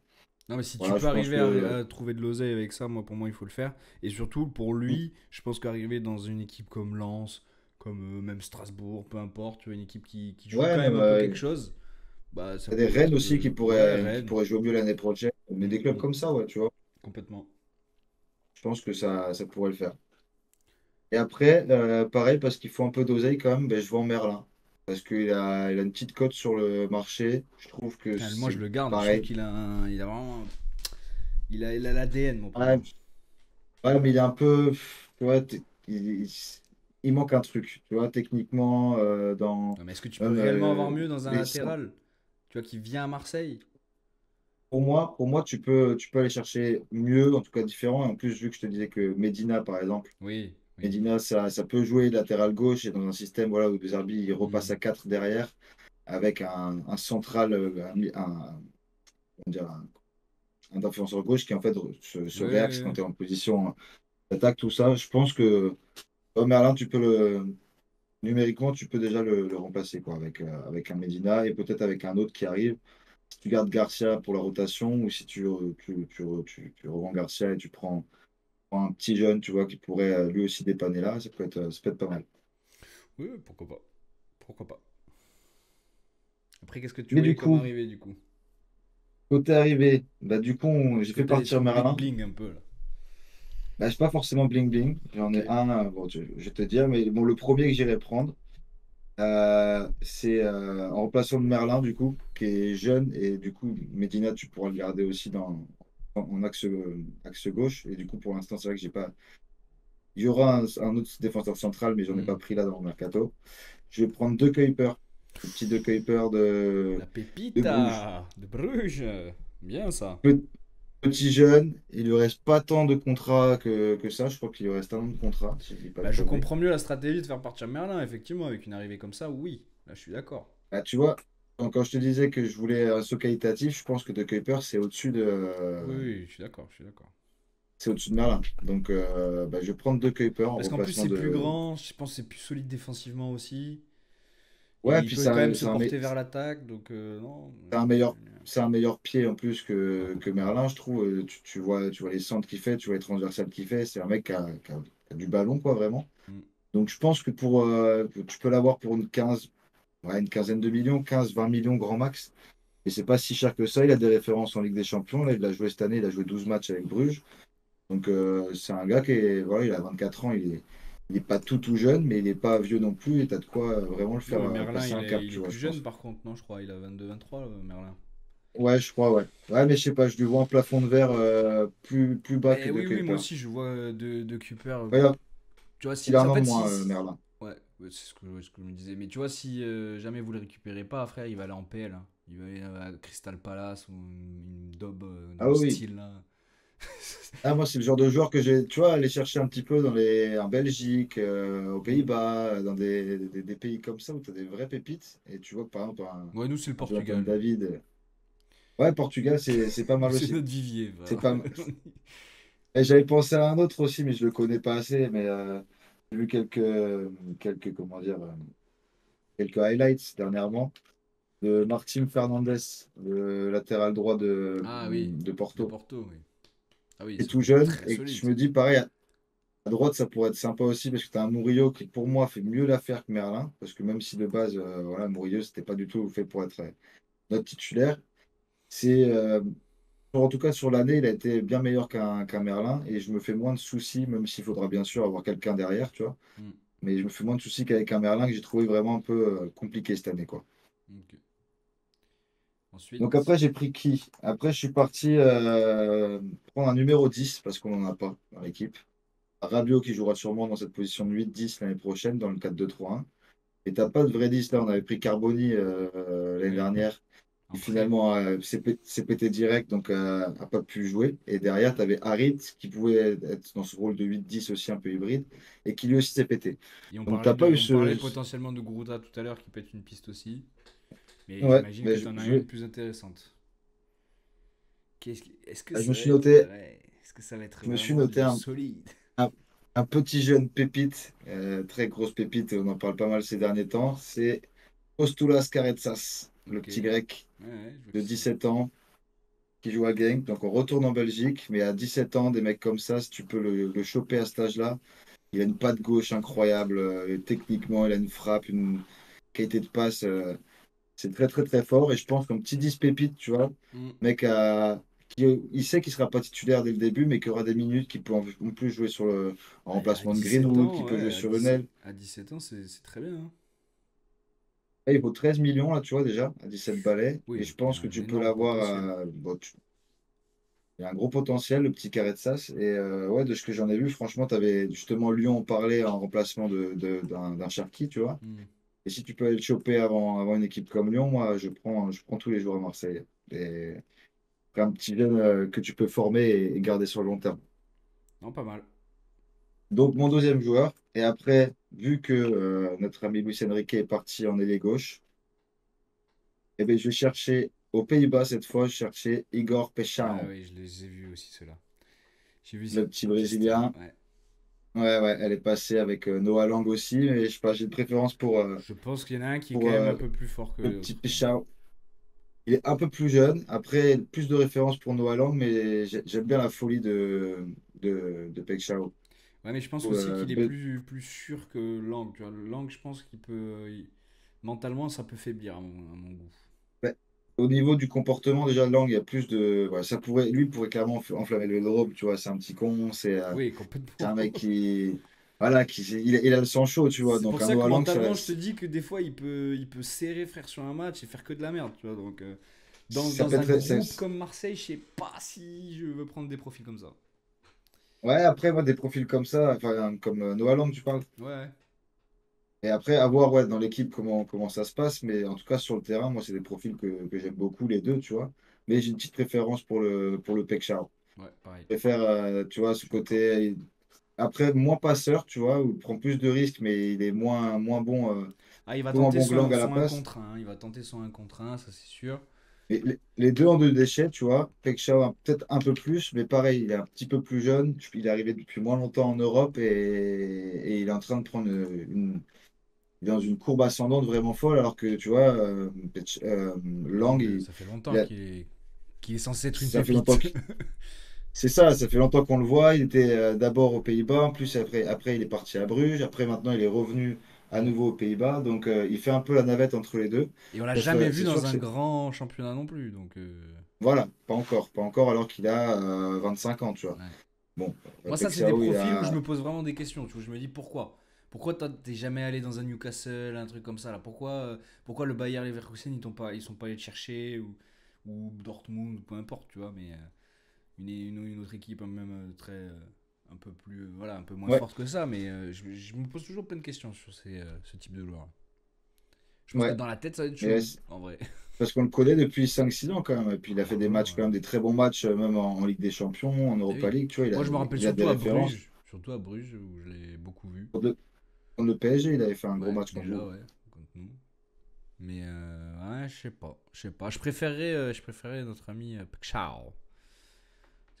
Non, mais si tu Voilà, peux je pense arriver que à trouver de l'oseille avec ça, moi, pour moi, il faut le faire. Et surtout, pour lui, je pense qu'arriver dans une équipe comme Lens, comme même Strasbourg, peu importe, tu vois, une équipe qui joue ouais, quand même même un peu quelque chose, ça il y a des peut Rennes être. aussi qui Ouais, pourraient, qui Rennes. pourraient jouer mieux l'année prochaine. Mais des clubs Mm. comme ça, ouais, tu vois, Complètement. je pense que ça pourrait le faire. Et après, pareil, parce qu'il faut un peu d'oseille quand même, ben, je vends Merlin. Parce qu'il a une petite cote sur le marché. Je trouve que Putain, moi, je c'est le garde. Je trouve pareil. il a vraiment. Il a l'ADN, moi, pour Ouais, moi. ouais, mais il est un peu. Tu vois, il manque un truc. Tu vois, techniquement, Non, mais est-ce que tu peux même réellement avoir mieux dans un les, latéral? Tu vois, qui vient à Marseille? pour moi, tu peux aller chercher mieux, en tout cas différent. Et en plus, vu que je te disais que Medina, par exemple, Oui, oui. Medina, ça peut jouer latéral gauche et dans un système voilà, où Zerbi il repasse Mm. à 4 derrière avec un central, on dirait un défenseur gauche qui en fait se Ouais, ouais, réaxe quand ouais. tu es en position d'attaque, tout ça. Je pense que Merlin, numériquement, tu peux déjà le remplacer quoi, avec un Medina et peut-être avec un autre qui arrive. Si tu gardes Garcia pour la rotation ou si tu revends Garcia et tu prends un petit jeune, tu vois, qui pourrait lui aussi dépanner là, ça peut être pas mal. Oui, oui, pourquoi pas. Pourquoi pas. Après, qu'est-ce que tu Mais voyais du comme coup, arrivée, du coup? côté arrivé, bah, du coup, Est-ce j'ai que fait t'allais partir sur Bling Merlin. Bling un peu, là? Bah, je pas forcément bling bling. J'en Ok. ai un, bon, je vais te dire, mais bon, le premier que j'irai prendre, c'est en remplaçant de Merlin, du coup, qui est jeune, et du coup, Medina, tu pourras le garder aussi en axe gauche. Et du coup, pour l'instant, c'est vrai que j'ai pas. Il y aura un autre défenseur central, mais j'en ai pas Hmm. pris là dans le mercato. Je vais prendre deux Kuiper, le petit deux Kuiper de, La de Bruges. Pepita de Bruges. Bien, ça. petit jeune, il lui reste pas tant de contrats que ça. Je crois qu'il lui reste un an de contrat, si je dis pas de Bah, je conneries. comprends mieux la stratégie de faire partir Merlin, effectivement, avec une arrivée comme ça, oui. Là, je suis d'accord. Bah, tu vois, quand je te disais que je voulais un saut qualitatif, je pense que De Kuiper, Oui, oui, je suis d'accord, je suis d'accord. c'est au-dessus de Merlin. Donc, bah, je vais prendre De Kuiper en Parce qu'en plus, remplacement c'est plus de. grand, je pense que c'est plus solide défensivement aussi. Et Ouais, il puis peut quand même se porter vers l'attaque, donc non. c'est un meilleur, c'est un meilleur pied en plus que Merlin, je trouve. Tu vois les centres qu'il fait, tu vois les transversales qu'il fait. C'est un mec qui a du ballon, quoi, vraiment. Mm. Donc, je pense que tu peux l'avoir pour ouais, une quinzaine de millions, 15-20 millions grand max. Et c'est pas si cher que ça. Il a des références en Ligue des Champions. Là, il a joué cette année, il a joué 12 matchs avec Bruges. Donc, c'est un gars voilà, il a 24 ans, il est pas tout jeune, mais il est pas vieux non plus. Et tu as de quoi vraiment le Non, faire mais Merlin, passer un cap, il tu est vois, plus je jeune pense. par contre, non, je crois. Il a 22-23, Merlin. Ouais, je crois, ouais. Ouais, mais je sais pas, je lui vois un plafond de verre plus bas que Mais de oui, oui, moi Kuiper. aussi, je vois de Cooper. Ouais, Tu vois, il a un en an de fait, moins, Merlin. ouais, ouais, c'est ce que je me disais. Mais tu vois, si jamais vous le récupérez pas, frère, il va aller en PL, hein. Il va aller à Crystal Palace ou une daube Ah dans le oui, oui. style, là. Ah, moi, c'est le genre de joueur que j'ai, tu vois, aller chercher un petit peu en Belgique, aux Mm. Pays-Bas, dans des pays comme ça où tu as des vraies pépites. Et tu vois que par exemple, Ouais, nous, c'est le un Jonathan Portugal. David. Ouais, Portugal, c'est pas Nous, mal c'est aussi. notre vivier, C'est frère. pas mal. Et j'avais pensé à un autre aussi, mais je le connais pas assez. Mais j'ai vu comment dire, quelques highlights dernièrement de Martin Fernandes, le latéral droit Ah oui, de de Porto. Porto, oui. Ah oui, Et tout il est jeune. très Et solide. je me dis, pareil, à droite, ça pourrait être sympa aussi parce que tu as un Murillo qui, pour moi, fait mieux l'affaire que Merlin. Parce que même si de base, voilà, Murillo, c'était pas du tout fait pour être notre titulaire, c'est. En tout cas, sur l'année, il a été bien meilleur qu'un Merlin et je me fais moins de soucis, même s'il faudra bien sûr avoir quelqu'un derrière, tu vois. Mm. Mais je me fais moins de soucis qu'avec un Merlin que j'ai trouvé vraiment un peu compliqué cette année, quoi. Ok. Donc Ensuite, après, j'ai pris qui? Après, je suis parti prendre un numéro 10 parce qu'on n'en a pas dans l'équipe. Rabiot qui jouera sûrement dans cette position de 8-10 l'année prochaine dans le 4-2-3-1. Et t'as pas de vrai 10 là. On avait pris Carboni l'année oui, dernière qui en prêt. finalement s'est pété direct donc a pas pu jouer. Et derrière, tu avais Harit qui pouvait être dans ce rôle de 8-10 aussi un peu hybride et qui lui aussi s'est pété. Et Donc t'as pas eu on parlait ce. potentiellement de Gourouta tout à l'heure qui peut être une piste aussi. Mais Ouais, j'imagine mais que tu en as une plus intéressante. Est-ce que je ça me va suis être noté, vrai? Est-ce que ça va être je me suis vraiment noté du solide? un, un petit jeune pépite, très grosse pépite, et on en parle pas mal ces derniers temps. C'est Postulas Karetsas, le Ok. petit grec Ouais, je vois de qui c'est. 17 ans qui joue à Genk. Donc on retourne en Belgique, mais à 17 ans, des mecs comme ça, si tu peux le choper à cet âge-là, il a une patte gauche incroyable. Et techniquement, il a une frappe, une qualité de passe. C'est très très très fort. Et je pense qu'un petit 10 pépite, tu vois, Hmm. mec il sait qu'il sera pas titulaire dès le début, mais qu'il aura des minutes, qu'il peut en plus jouer en Bah, à remplacement de 17 Greenwood, ans, qu'il peut jouer ouais, sur une aile. à 17 ans, c'est très bien, hein. Et il vaut 13 millions là, tu vois déjà, à 17 balais. Et Oui, je donc il y a pense que un tu peux énorme potentiel. l'avoir il y a un gros potentiel, le petit carré de sas. Et ouais, de ce que j'en ai vu, franchement, tu avais justement Lyon parlé en remplacement d'un Cherki, tu vois. Hmm. Et si tu peux aller le choper avant une équipe comme Lyon, moi, je prends tous les jours à Marseille. Et un petit jeune que tu peux former et garder sur le long terme. Non, pas mal. Donc, mon deuxième joueur. Et après, vu que notre ami Luis Enrique est parti en ailier gauche, eh ben, je vais chercher aux Pays-Bas cette fois, je cherchais Igor Ah Peixão, oui, je les ai vus aussi, ceux-là. J'ai vu le cette petit piste, Brésilien. ouais. Ouais, ouais, elle est passée avec Noah Lang aussi, mais je sais pas, j'ai une préférence Je pense qu'il y en a un qui est pour quand même un peu plus fort que le petit l'autre, quoi. Peixão. Il est un peu plus jeune, après plus de références pour Noah Lang, mais j'aime bien la folie de Peixão. Ouais, mais je pense aussi Euh, qu'il est be- plus sûr que Lang. Tu vois, Lang, je pense qu'il peut. Mentalement, ça peut faiblir à mon goût. ben, Au niveau du comportement, déjà, Lang, il y a plus de. Voilà, lui pourrait clairement enflammer le vélodrome, tu vois, c'est un petit con, Oui, c'est un complètement. mec qui. Voilà, il a le sang chaud, tu vois, C'est donc pour un ça que Noah Lang, mentalement, je te dis que des fois, il peut serrer, frère, sur un match et faire que de la merde, tu vois. Donc, ça peut dans un être. groupe comme Marseille, je sais pas si je veux prendre des profils comme ça. Ouais, après, moi, des profils comme ça, enfin, comme Noah Lang, tu parles. Ouais. Et après, à voir ouais, dans l'équipe comment ça se passe. Mais en tout cas, sur le terrain, moi, c'est des profils que j'aime beaucoup, les deux, tu vois. Mais j'ai une petite préférence pour le Pek Chao. Ouais, pareil. Je préfère, tu vois, ce côté. Après, moins passeur, tu vois, où il prend plus de risques, mais il est moins bon, Ah, il va peu moins tenter bon que Lang à la son 1 passe. contre 1. Il va tenter son 1 contre 1, ça c'est sûr. Et les deux en deux déchets, tu vois, Pekshao peut-être un peu plus, mais pareil, il est un petit peu plus jeune. Il est arrivé depuis moins longtemps en Europe et il est en train de prendre il est dans une courbe ascendante vraiment folle, alors que tu vois, Lang, Lang, ça fait longtemps il a- qu'il est censé être une ça fait longtemps pépite. c'est ça, ça fait longtemps qu'on le voit. Il était d'abord aux Pays-Bas, en plus après il est parti à Bruges, après maintenant il est revenu à Mm. nouveau aux Pays-Bas, donc il fait un peu la navette entre les deux. Et on l'a Ça jamais vu c'est sûr dans que un c'est grand championnat non plus. Donc, voilà, pas encore alors qu'il a 25 ans, tu vois. ouais. Bon, Moi, ça, c'est des Pexao, il profils où je a me pose vraiment des questions. Tu vois, je me dis pourquoi. Pourquoi t'es jamais allé dans un Newcastle, un truc comme ça là? Pourquoi le Bayer Leverkusen ils sont pas allés te chercher ou Dortmund, peu importe, tu vois, mais une autre équipe même très un peu plus voilà un peu moins ouais, forte que ça, mais je me pose toujours plein de questions sur ce type de joueur. Je pense que ouais. dans la tête ça va être Mais chelou en vrai. parce qu'on le connaît depuis 5 6 ans quand même. Et puis il a fait des Largement, matchs ouais. quand même, des très bons matchs, même en Ligue des Champions, en Eh Europa oui. League, tu vois, Moi je me rappelle il a des références. Surtout à Bruges où je l'ai beaucoup vu. Contre le PSG, il avait fait un gros Ouais, match contre déjà nous. ouais, contre nous. Mais ouais, je sais pas. Je préférerais notre ami Pekchao.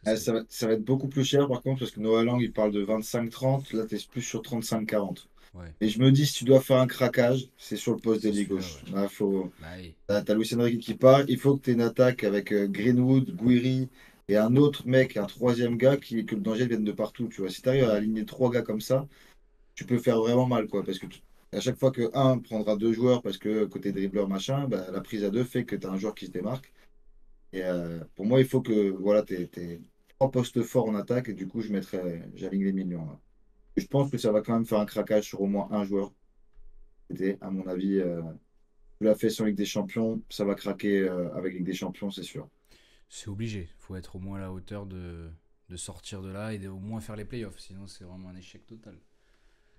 Ça, c'est- Ça va être beaucoup plus cher par contre, parce que Noah Lang, il parle de 25 30. Là, tu es plus sur 35 40. ouais, Et je me dis, si tu dois faire un craquage, c'est sur le poste c'est d'ailier celui-là, gauche. ouais. Là, Bah oui. t'as Luis Enrique qui part. Il faut que tu aies une attaque avec Greenwood, Guiri et un autre mec, un troisième gars, que le danger vienne de partout. Tu vois. Si tu arrives à Mm. aligner trois gars comme ça, tu peux faire vraiment mal, quoi. Parce que à chaque fois que un prendra deux joueurs, parce que côté dribbleur, machin, bah, la prise à deux fait que tu as un joueur qui se démarque. Et pour moi, il faut que voilà, t'aies trois postes forts en attaque. Et du coup, j'aligne les millions, là. Je pense que ça va quand même faire un craquage sur au moins un joueur. C'était, à mon avis, tu l'as fait sur Ligue des Champions, ça va craquer avec Ligue des Champions, c'est sûr. C'est obligé. Faut être au moins à la hauteur de sortir de là et de au moins faire les playoffs. Sinon, c'est vraiment un échec total.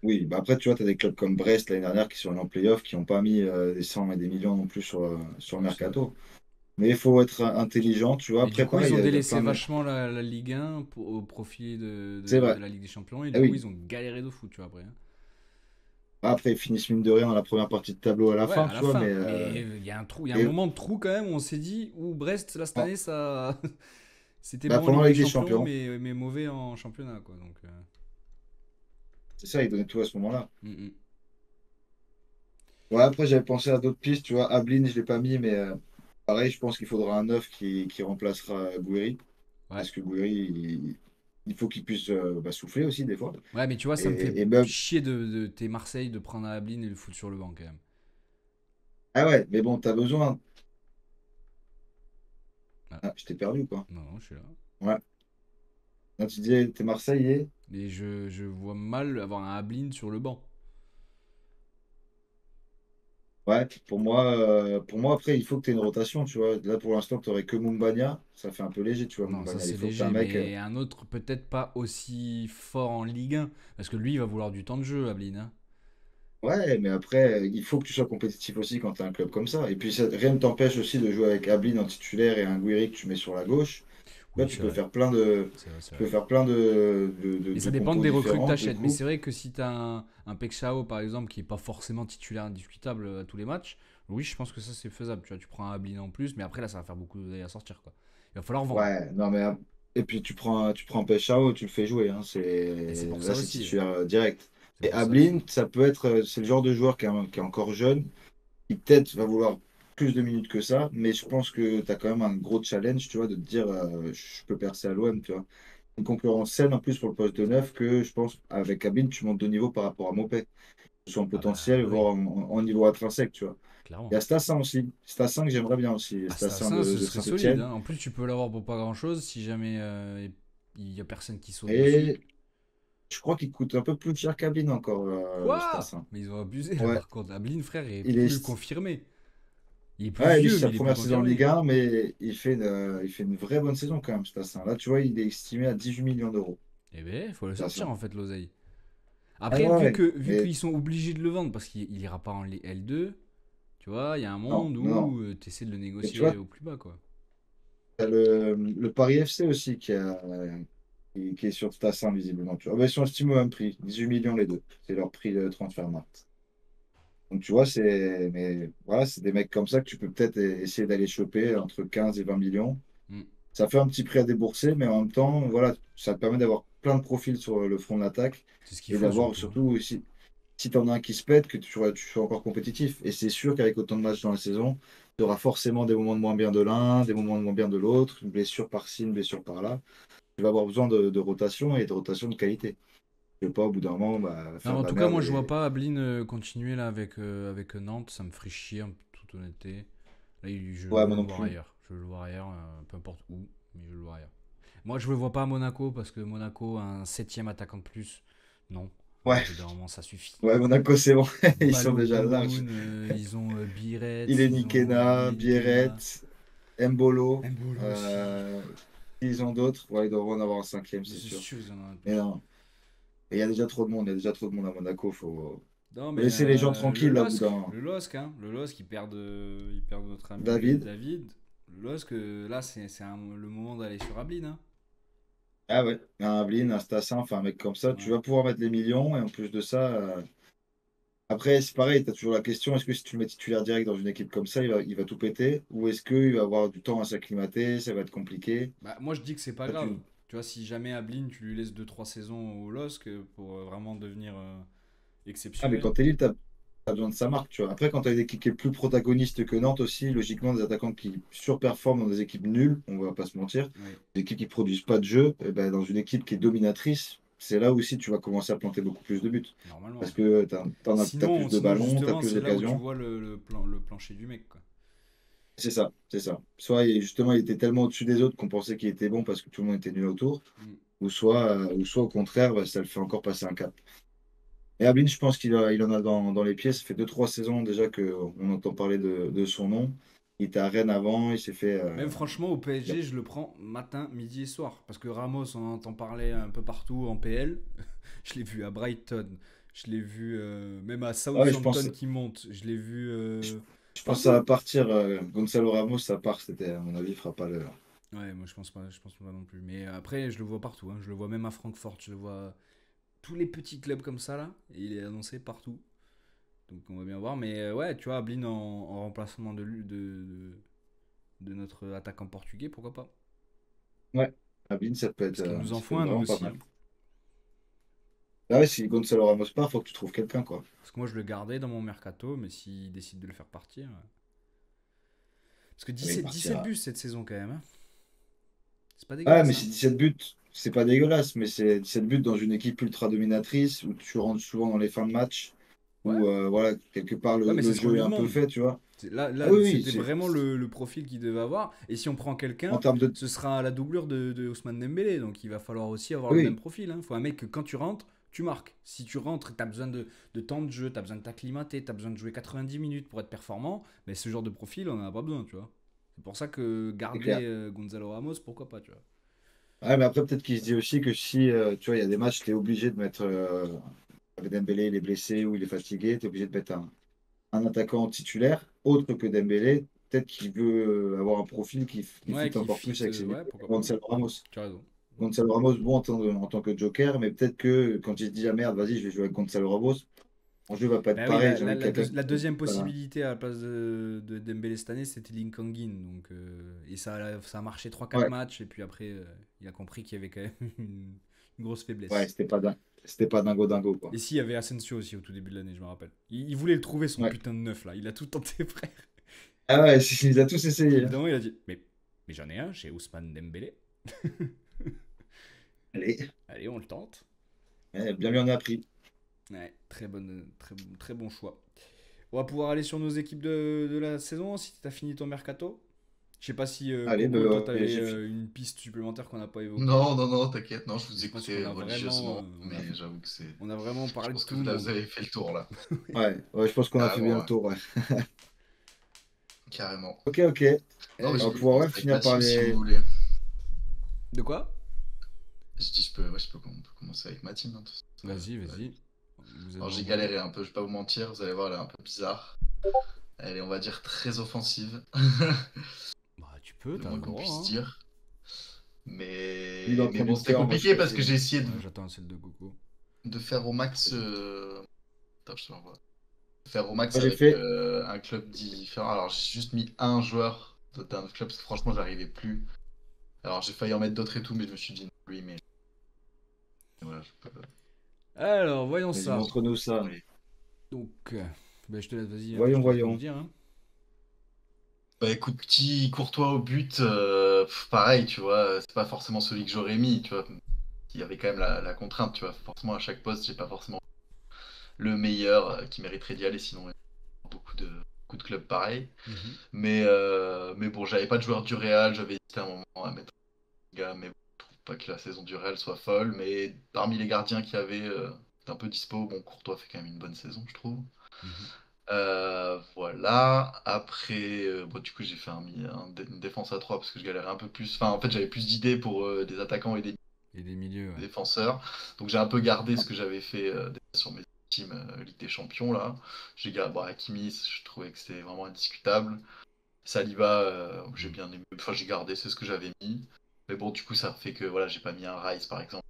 Oui, bah après, tu vois, tu as des clubs comme Brest l'année dernière qui sont allés en playoff, qui n'ont pas mis des 100 et des millions non plus sur le Ouais, c'est vrai. mercato. Mais il faut être intelligent, tu vois. Et du Après, coup, ils pareil, ont il y a délaissé plein de. vachement la Ligue 1 au profit C'est de vrai. la Ligue des Champions. Et Eh du coup, oui. ils ont galéré de fou, tu vois, après, hein. Après, ils finissent mine de rien dans la première partie de tableau à la Ouais, fin, à la tu vois. fin. Mais il y a un Et, moment de trou quand même où on s'est dit, où Brest, là, cette oh, année, ça. C'était bah, bon en pendant Ligue la des Ligue des Champions, Champions, mais mauvais en championnat, quoi. Donc, c'est ça, ils donnaient tout à ce moment-là. mm, mm. Ouais, après, j'avais pensé à d'autres pistes, tu vois. Ablin, je l'ai pas mis, mais pareil, je pense qu'il faudra un neuf qui remplacera Gouiri. Ouais. Parce que Gouiri, il faut qu'il puisse souffler aussi, des fois. Ouais, mais tu vois, ça me fait Et même. chier de t'es Marseille de prendre Ablin et le foutre sur le banc, quand même. Ah ouais, mais bon, t'as besoin. Ah, Ah, je t'ai perdu, quoi. non, non, je suis là. Ouais. Quand tu disais, t'es Marseillais. Mais je vois mal avoir un Ablin sur le banc. Ouais, pour moi, après, il faut que tu aies une rotation, tu vois. Là, pour l'instant, tu n'aurais que Mumbagna. Ça fait un peu léger, tu vois, Non, ça Mumbagna. Il c'est faut que tu aies un léger, mec. mais un autre peut-être pas aussi fort en Ligue 1. Parce que lui, il va vouloir du temps de jeu, Ablin, hein. Ouais, mais après, il faut que tu sois compétitif aussi quand tu as un club comme ça. Et puis, rien ne t'empêche aussi de jouer avec Ablin en titulaire et un Guiri que tu mets sur la gauche. Là, Oui, tu c'est peux vrai. faire plein de, C'est vrai, c'est tu vrai. peux faire plein Et de ça dépend compos des recrues que différentes, du t'achètes. Mais coup. c'est vrai que si t'as un Pexao, par exemple, qui est pas forcément titulaire indiscutable à tous les matchs, oui, je pense que ça c'est faisable. Tu vois, tu prends un Ablin en plus, mais après là, ça va faire beaucoup d'oseille à sortir, quoi. Il va falloir vendre. Ouais, non, mais. Et puis, tu prends Peshao, tu le fais jouer, hein. Et c'est pour Là, ça c'est aussi. titulaire direct. C'est Et pour ça aussi. Ablin, ça peut être. C'est le genre de joueur qui est encore jeune, qui peut-être va vouloir plus de minutes que ça, mais je pense que tu as quand même un gros challenge, tu vois, de te dire je peux percer à l'OM, tu vois. Une concurrence saine en plus pour le poste de neuf que je pense avec Abin, tu montes de niveau par rapport à Mopé, que ce soit en Ah potentiel, bah oui, voire en niveau intrinsèque, tu vois. Il y clairement. a Stassin aussi. Stassin que j'aimerais bien aussi. Ah, Stassin ça, ce de serait solide, Saint-Etienne. hein. En plus, tu peux l'avoir pour pas grand-chose si jamais il y a personne qui saute dessus. Et je crois qu'il coûte un peu plus cher qu'Abin encore, Quoi? Stassin. Mais ils ont abusé là Ouais, par contre. Ablin, frère, est il plus est. confirmé. Il est plus Ouais, lui, vieux, c'est mais sa il est plus première saison en Ligue confirmé. 1, mais il fait une vraie bonne saison quand même, Stassin. Là, tu vois, il est estimé à 18 millions d'euros, Eh ben, il faut le sortir Stassin. en fait, l'oseille. Ah Après, ouais, ouais. vu Mais qu'ils sont obligés de le vendre parce qu'il ira pas en L2, tu vois, il y a un non, monde non, non. où tu essaies de le Mais tu négocier vois, au plus bas, quoi. T'as le Paris FC aussi qui est sur Tassin, visiblement. Tu vois. Ah bah, ils sont estimés au même prix, 18 millions les deux. C'est leur prix de transfert market. Donc tu vois, mais voilà, c'est des mecs comme ça que tu peux peut-être essayer d'aller choper entre 15 et 20 millions. Mm. Ça fait un petit prix à débourser, mais en même temps, voilà, ça te permet d'avoir plein de profils sur le front de l'attaque C'est ce qu'il et faut d'avoir surtout, hein. surtout aussi, si tu en as un qui se pète, que tu sois encore compétitif. Et c'est sûr qu'avec autant de matchs dans la saison, tu auras forcément des moments de moins bien de l'un, des moments de moins bien de l'autre, une blessure par-ci, une blessure par-là. Tu vas avoir besoin de rotation et de rotation de qualité. Tu ne veux pas au bout d'un moment Non, faire mais de en la tout cas, merde moi je vois et. pas Ablin continuer là avec Nantes, ça me ferait chier en toute honnêteté. Là, je Ouais, veux moi le non voir plus. ailleurs. Je veux le voir ailleurs, peu importe où, mais je veux le voir ailleurs. Moi, je le vois pas à Monaco parce que Monaco a un septième attaquant de plus. Non. Au Ouais, bout d'un moment, ça suffit. ouais, Monaco, c'est bon. Ils sont déjà là. Balogun, ils ont Biret, Il est ils ont Nikena, Bieret, Ilenikena, Mbolo. Mbolo aussi. euh, Ils ont d'autres. Ouais, ils doivent en avoir un cinquième, Mais c'est c'est sûr. sûr, ils en ont un de Mais plus. non. Et il y a déjà trop de monde. Il y a déjà trop de monde à Monaco. Non, Faut mais laisser les gens tranquilles là au bout d'un. Le LOSC, hein. Le LOSC, ils perdent notre ami David. David. Le LOSC, là, le moment d'aller sur Ablin, hein. Ah ouais, un Ablin, un Stassin, enfin un mec comme ça, tu Ouais. vas pouvoir mettre les millions et en plus de ça, après c'est pareil, tu as toujours la question, est-ce que si tu le mets titulaire direct dans une équipe comme ça, il va tout péter ou est-ce qu'il va avoir du temps à s'acclimater, ça va être compliqué. Bah, moi, je dis que c'est pas Là, grave. Tu vois, si jamais Ablin, tu lui laisses 2 3 saisons au LOSC pour vraiment devenir Ah mais exceptionnel. quand t'es libre, t'as besoin de sa marque, tu vois. Après, quand t'as une équipe qui est plus protagoniste que Nantes aussi, logiquement des attaquants qui surperforment dans des équipes nulles, on va pas se mentir, Oui, des équipes qui produisent pas de jeu, eh ben, dans une équipe qui est dominatrice, c'est là aussi tu vas commencer à planter beaucoup plus de buts. Parce normalement. que t'as plus de Sinon, ballons, t'as justement, plus c'est là où tu d'occasions. vois le plancher du mec, quoi. C'est ça, c'est ça. Soit justement il était tellement au-dessus des autres qu'on pensait qu'il était bon parce que tout le monde était nul autour, Mm. ou soit au contraire, bah, ça le fait encore passer un cap. Et Ablin, je pense il en a dans les pieds. Ça fait 2 3 saisons déjà qu'on entend parler de son nom. Il était à Rennes avant, il s'est fait. Même franchement, au il a- PSG, je le prends matin, midi et soir. Parce que Ramos, on entend parler un peu partout en PL. Je l'ai vu à Brighton. Je l'ai vu même à Ah ouais, je pense, Southampton qui monte. Je l'ai vu je, je pense que ça va partout. partir. Gonzalo Ramos, ça part, c'était, à mon avis, il fera pas le. Ouais, moi je pense pas non plus. Mais après, je le vois partout, hein. Je le vois même à Francfort. Je le vois tous les petits clubs comme ça là. Et il est annoncé partout. Donc on va bien voir. Mais ouais, tu vois, Ablin en remplacement de notre attaquant portugais, pourquoi pas. Ouais, Ablin, Parce qu'il nous en ça peut faut être un, nous vraiment pas aussi, mal. hein. Ah ouais, si Gonzalo Ramos part, faut que tu trouves quelqu'un, quoi. Parce que moi, je le gardais dans mon mercato, mais s'il décide de le faire partir. Parce que Ah, mais il 17 partira. buts cette saison, quand même, hein. C'est pas Ah, mais dégueulasse, c'est hein. 17 buts, c'est pas dégueulasse, mais c'est 17 buts dans une équipe ultra dominatrice où tu rentres souvent dans les fins de match, Ouais, où voilà, quelque part ouais, mais le c'est ce qu'on jeu est lui un peu demande. fait, tu vois. Là Ah oui, oui, c'était vraiment le profil qu'il devait avoir. Et si on prend en quelqu'un, termes de. ce sera à la doublure de Ousmane Dembélé. Donc il va falloir aussi avoir le même Oui, profil, hein. Faut un mec que quand tu rentres, tu marques. Si tu rentres, tu as besoin de temps de jeu, tu as besoin de t'acclimater, tu as besoin de jouer 90 minutes pour être performant. Mais ce genre de profil, on n'en a pas besoin, tu vois. C'est pour ça que c'est garder clair. Gonzalo Ramos, pourquoi pas, tu vois. Ouais, mais après, peut-être qu'il se dit aussi que si, tu vois, il y a des matchs, tu es obligé de mettre. Avec Dembélé, il est blessé ou il est fatigué, tu es obligé de mettre un attaquant titulaire, autre que Dembélé. Peut-être qu'il veut avoir un profil qui Ouais, fit qui encore fit, plus avec ouais, pourquoi pas. Gonzalo Ramos. Tu as raison. Gonzalo Ramos, bon, en tant que joker, mais peut-être que quand il se dit, ah merde, vas-y, je vais jouer avec Gonzalo Ramos, mon jeu va pas être Bah oui, pareil. J'ai envie de quelqu'un la qui. deuxième Voilà. possibilité à la place de Dembélé cette année, c'était Linkangin. Donc, et ça a marché 3 4 Ouais, matchs. Et puis après, il a compris qu'il y avait quand même une grosse ouais, faiblesse. c'était pas dingo dingo, quoi. Et si, il y avait Asensio aussi au tout début de l'année, je me rappelle. Il voulait le trouver, son Ouais. putain de neuf là. Il a tout tenté, frère. Ah ouais, il les a tous Puis au essayés, bout hein. d'un moment, il a dit mais j'en ai un chez Ousmane Dembélé. Allez, Allez, on le tente. ouais, bien lui en a pris. Ouais, très bon choix. On va pouvoir aller sur nos équipes de la saison si tu as fini ton mercato. Je sais pas si Allez, Coco, toi, ouais, t'avais j'ai fini. une piste supplémentaire qu'on n'a pas évoquée. Non, non, non, t'inquiète, non, je vous Je pense qu'on écoutais a vraiment, religieusement, mais j'avoue que c'est. on a vraiment Je parlé de pense que tout le là, vous monde. avez fait le tour là. Ouais, ouais, je pense qu'on a fait bien Carrément, le ouais. tour, ouais. Carrément. Ok, ok. Non, mais Eh, je On va peux pouvoir commencer ouais, avec finir ma par team si vous les. voulez. de quoi? Je dis, on peut commencer avec ma team, hein, de toute façon, Vas-y, ça va vas-y. vite. Vous êtes Alors j'ai nombreux. galéré un peu, je vais pas vous mentir, vous allez voir, elle est un peu bizarre. Elle est, on va dire, très offensive. Bah, peux, le t'as moins le qu'on droit, puisse hein. dire. Lui, dans le Mais bon, c'était producteur, moi, je compliqué parce que préfère. j'ai essayé Ouais, j'attends celle de Coco. de faire au max. Attends, je te l'envoie. Faire au max Moi, j'ai avec fait. un club différent. Alors, j'ai juste mis un joueur d'un autre club parce que franchement, j'arrivais plus. Alors, j'ai failli en mettre d'autres et tout, mais je me suis dit non, lui, mais voilà, je peux. Alors, voyons Vas-y, ça. montre-nous ça. Oui. Donc, ben, je te laisse, vas-y, hein, je Voyons, te laisse tout me voyons. dire, hein. Bah écoute, petit Courtois au but, pareil, tu vois, c'est pas forcément celui que j'aurais mis, tu vois. Il y avait quand même la contrainte, tu vois. Forcément, à chaque poste, j'ai pas forcément le meilleur qui mériterait d'y aller, sinon il y a beaucoup de clubs pareils. Mhm. Mais bon, j'avais pas de joueur du Real, j'avais hésité un moment à mettre un gars, mais bon, je trouve pas que la saison du Real soit folle. Mais parmi les gardiens qu'il y avait, c'était un peu dispo. Bon, Courtois fait quand même une bonne saison, je trouve. Mhm. Voilà. Après, bon, du coup, j'ai fait une défense à 3 parce que je galérais un peu plus. Enfin, en fait, j'avais plus d'idées pour des attaquants et des Et des milieux, ouais. défenseurs. Donc, j'ai un peu gardé ce que j'avais fait déjà sur mes teams Ligue des Champions là. J'ai gardé bon, Hakimi, je trouvais que c'était vraiment indiscutable. Saliba, j'ai Mhm. bien aimé. Enfin, j'ai gardé, c'est ce que j'avais mis. Mais bon, du coup, ça fait que voilà, j'ai pas mis un Rice par exemple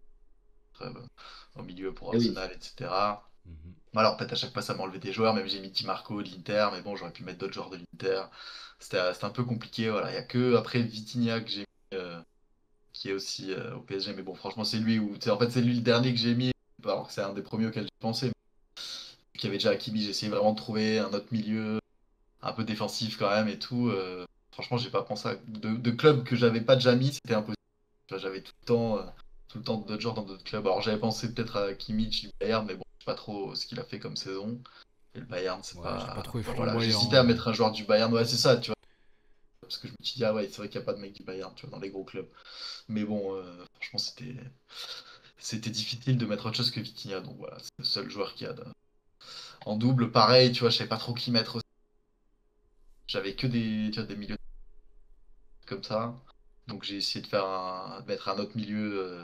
au milieu pour Eh oui. Arsenal, etc. Mhm. Alors, peut-être à chaque fois, ça m'enlevait des joueurs. Même j'ai mis Di Marco de l'Inter, mais bon, j'aurais pu mettre d'autres joueurs de l'Inter. C'était un peu compliqué. Voilà, il y a que après Vitinha que j'ai mis, qui est aussi au PSG. Mais bon, franchement, c'est lui où, tu sais, en fait, c'est lui le dernier que j'ai mis. Alors que c'est un des premiers auxquels j'ai pensé. Mais qu'il y avait déjà Hakimi, j'ai essayé vraiment de trouver un autre milieu, un peu défensif quand même et tout. Franchement, j'ai pas pensé à de clubs que j'avais pas déjà mis, c'était impossible. Tu vois, j'avais tout le temps d'autres joueurs dans d'autres clubs. Alors j'avais pensé peut-être à Kimmich du Bayern, mais bon, je sais pas trop ce qu'il a fait comme saison. Et le Bayern, c'est Ouais, j'ai pas pas. trouvé Enfin, voilà, j'hésitais flamboyant, à hein. mettre un joueur du Bayern, ouais, c'est ça, tu vois. Parce que je me suis dit, ah ouais, c'est vrai qu'il n'y a pas de mec du Bayern, tu vois, dans les gros clubs. Mais bon, franchement, c'était difficile de mettre autre chose que Vitinha, donc voilà, c'est le seul joueur qui a en double. Pareil, tu vois, je savais pas trop qui mettre aussi. J'avais que tu vois, des milieux comme ça. Donc j'ai essayé de mettre un autre milieu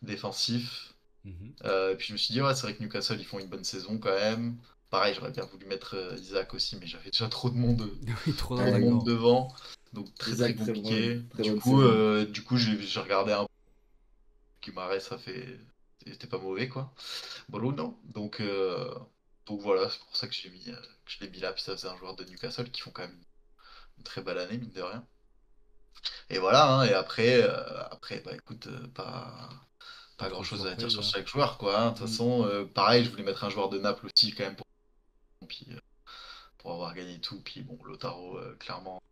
défensif. Mhm. Et puis je me suis dit, ouais, c'est vrai que Newcastle, ils font une bonne saison quand même. Pareil, j'aurais bien voulu mettre Isaac aussi, mais j'avais déjà Oui, trop trop de monde Ouais. d'attaquants. devant. Donc très très Isaac, compliqué. très bonne saison. Du coup j'ai regardé un Guimarães, ça fait. C'était pas mauvais quoi. Bruno. Donc voilà, c'est pour ça que que je l'ai mis là. Puis ça faisait un joueur de Newcastle qui font quand même une très belle année, mine de rien. Et voilà, hein, et après, bah écoute, Pas pas trop grand de chose à dire sur surprise. chaque joueur, quoi, hein. De toute Mm. façon, pareil, je voulais mettre un joueur de Naples aussi, quand même, puis, pour avoir gagné tout. Puis bon, Lautaro, clairement,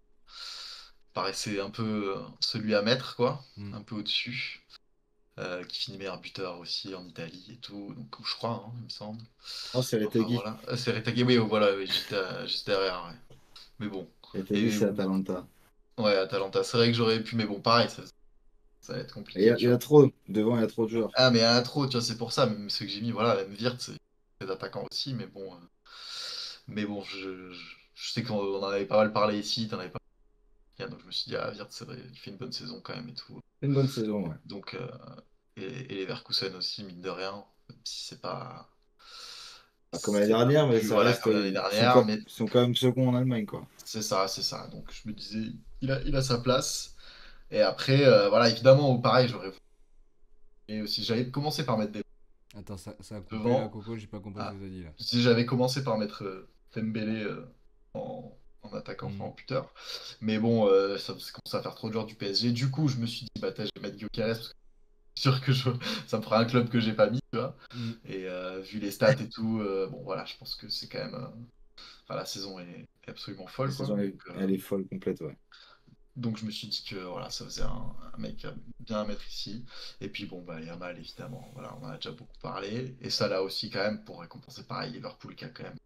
paraissait un peu celui à mettre, quoi, Mm. un peu au-dessus. Qui finit meilleur buteur aussi en Italie et tout, donc je crois, hein, il me semble. Non, c'est Enfin Retegui. voilà. C'est Retegui, oui, voilà, oui, juste derrière, ouais. Mais bon. Retegui, Et c'est bon, Atalanta. ouais, Atalanta, c'est vrai que j'aurais pu, mais bon, pareil, ça va être Et compliqué, il tu y vois. a trop. Devant, il y a trop de joueurs. Ah, mais il y en a trop, tu vois, c'est pour ça, même ceux que j'ai mis, voilà, même Wirtz, c'est des attaquants aussi, mais bon, je sais qu'on en avait pas mal parlé ici, t'en avais pas parlé, donc je me suis dit, ah, Wirtz, c'est vrai, il fait une bonne saison quand même et tout. C'est une bonne saison, ouais. Donc, et Leverkusen aussi, mine de rien, même si Pas comme l'année c'est pas non dernière, mais plus, ça voilà, reste. comme l'année dernière, mais Ils sont quand même seconds en Allemagne, quoi. c'est ça. Donc, je me disais, il a sa place. Et après, voilà, évidemment, pareil, j'aurais voulu aussi, j'avais commencé par mettre des Attends, ça a coupé là, devant. Coco, j'ai pas compris ce que Ah, t'as dit là. j'avais commencé par mettre Dembélé en attaquant, enfin en Mm. buteur. Mais bon, ça commençait à faire trop de joueurs du PSG. Du coup, je me suis dit, bah, je vais mettre Gyökeres parce que je suis sûr que ça me fera un club que j'ai pas mis, tu vois. Mm. Et vu les stats et tout, bon, voilà, je pense que c'est quand même. Enfin, la saison est absolument La folle, quoi. saison, elle est folle, complète, ouais. Donc je me suis dit que voilà, ça faisait un mec bien à mettre ici. Et puis bon, bah, Yamal, évidemment, voilà, on en a déjà beaucoup parlé. Et ça là aussi, quand même, pour récompenser pareil, Liverpool qui a quand même.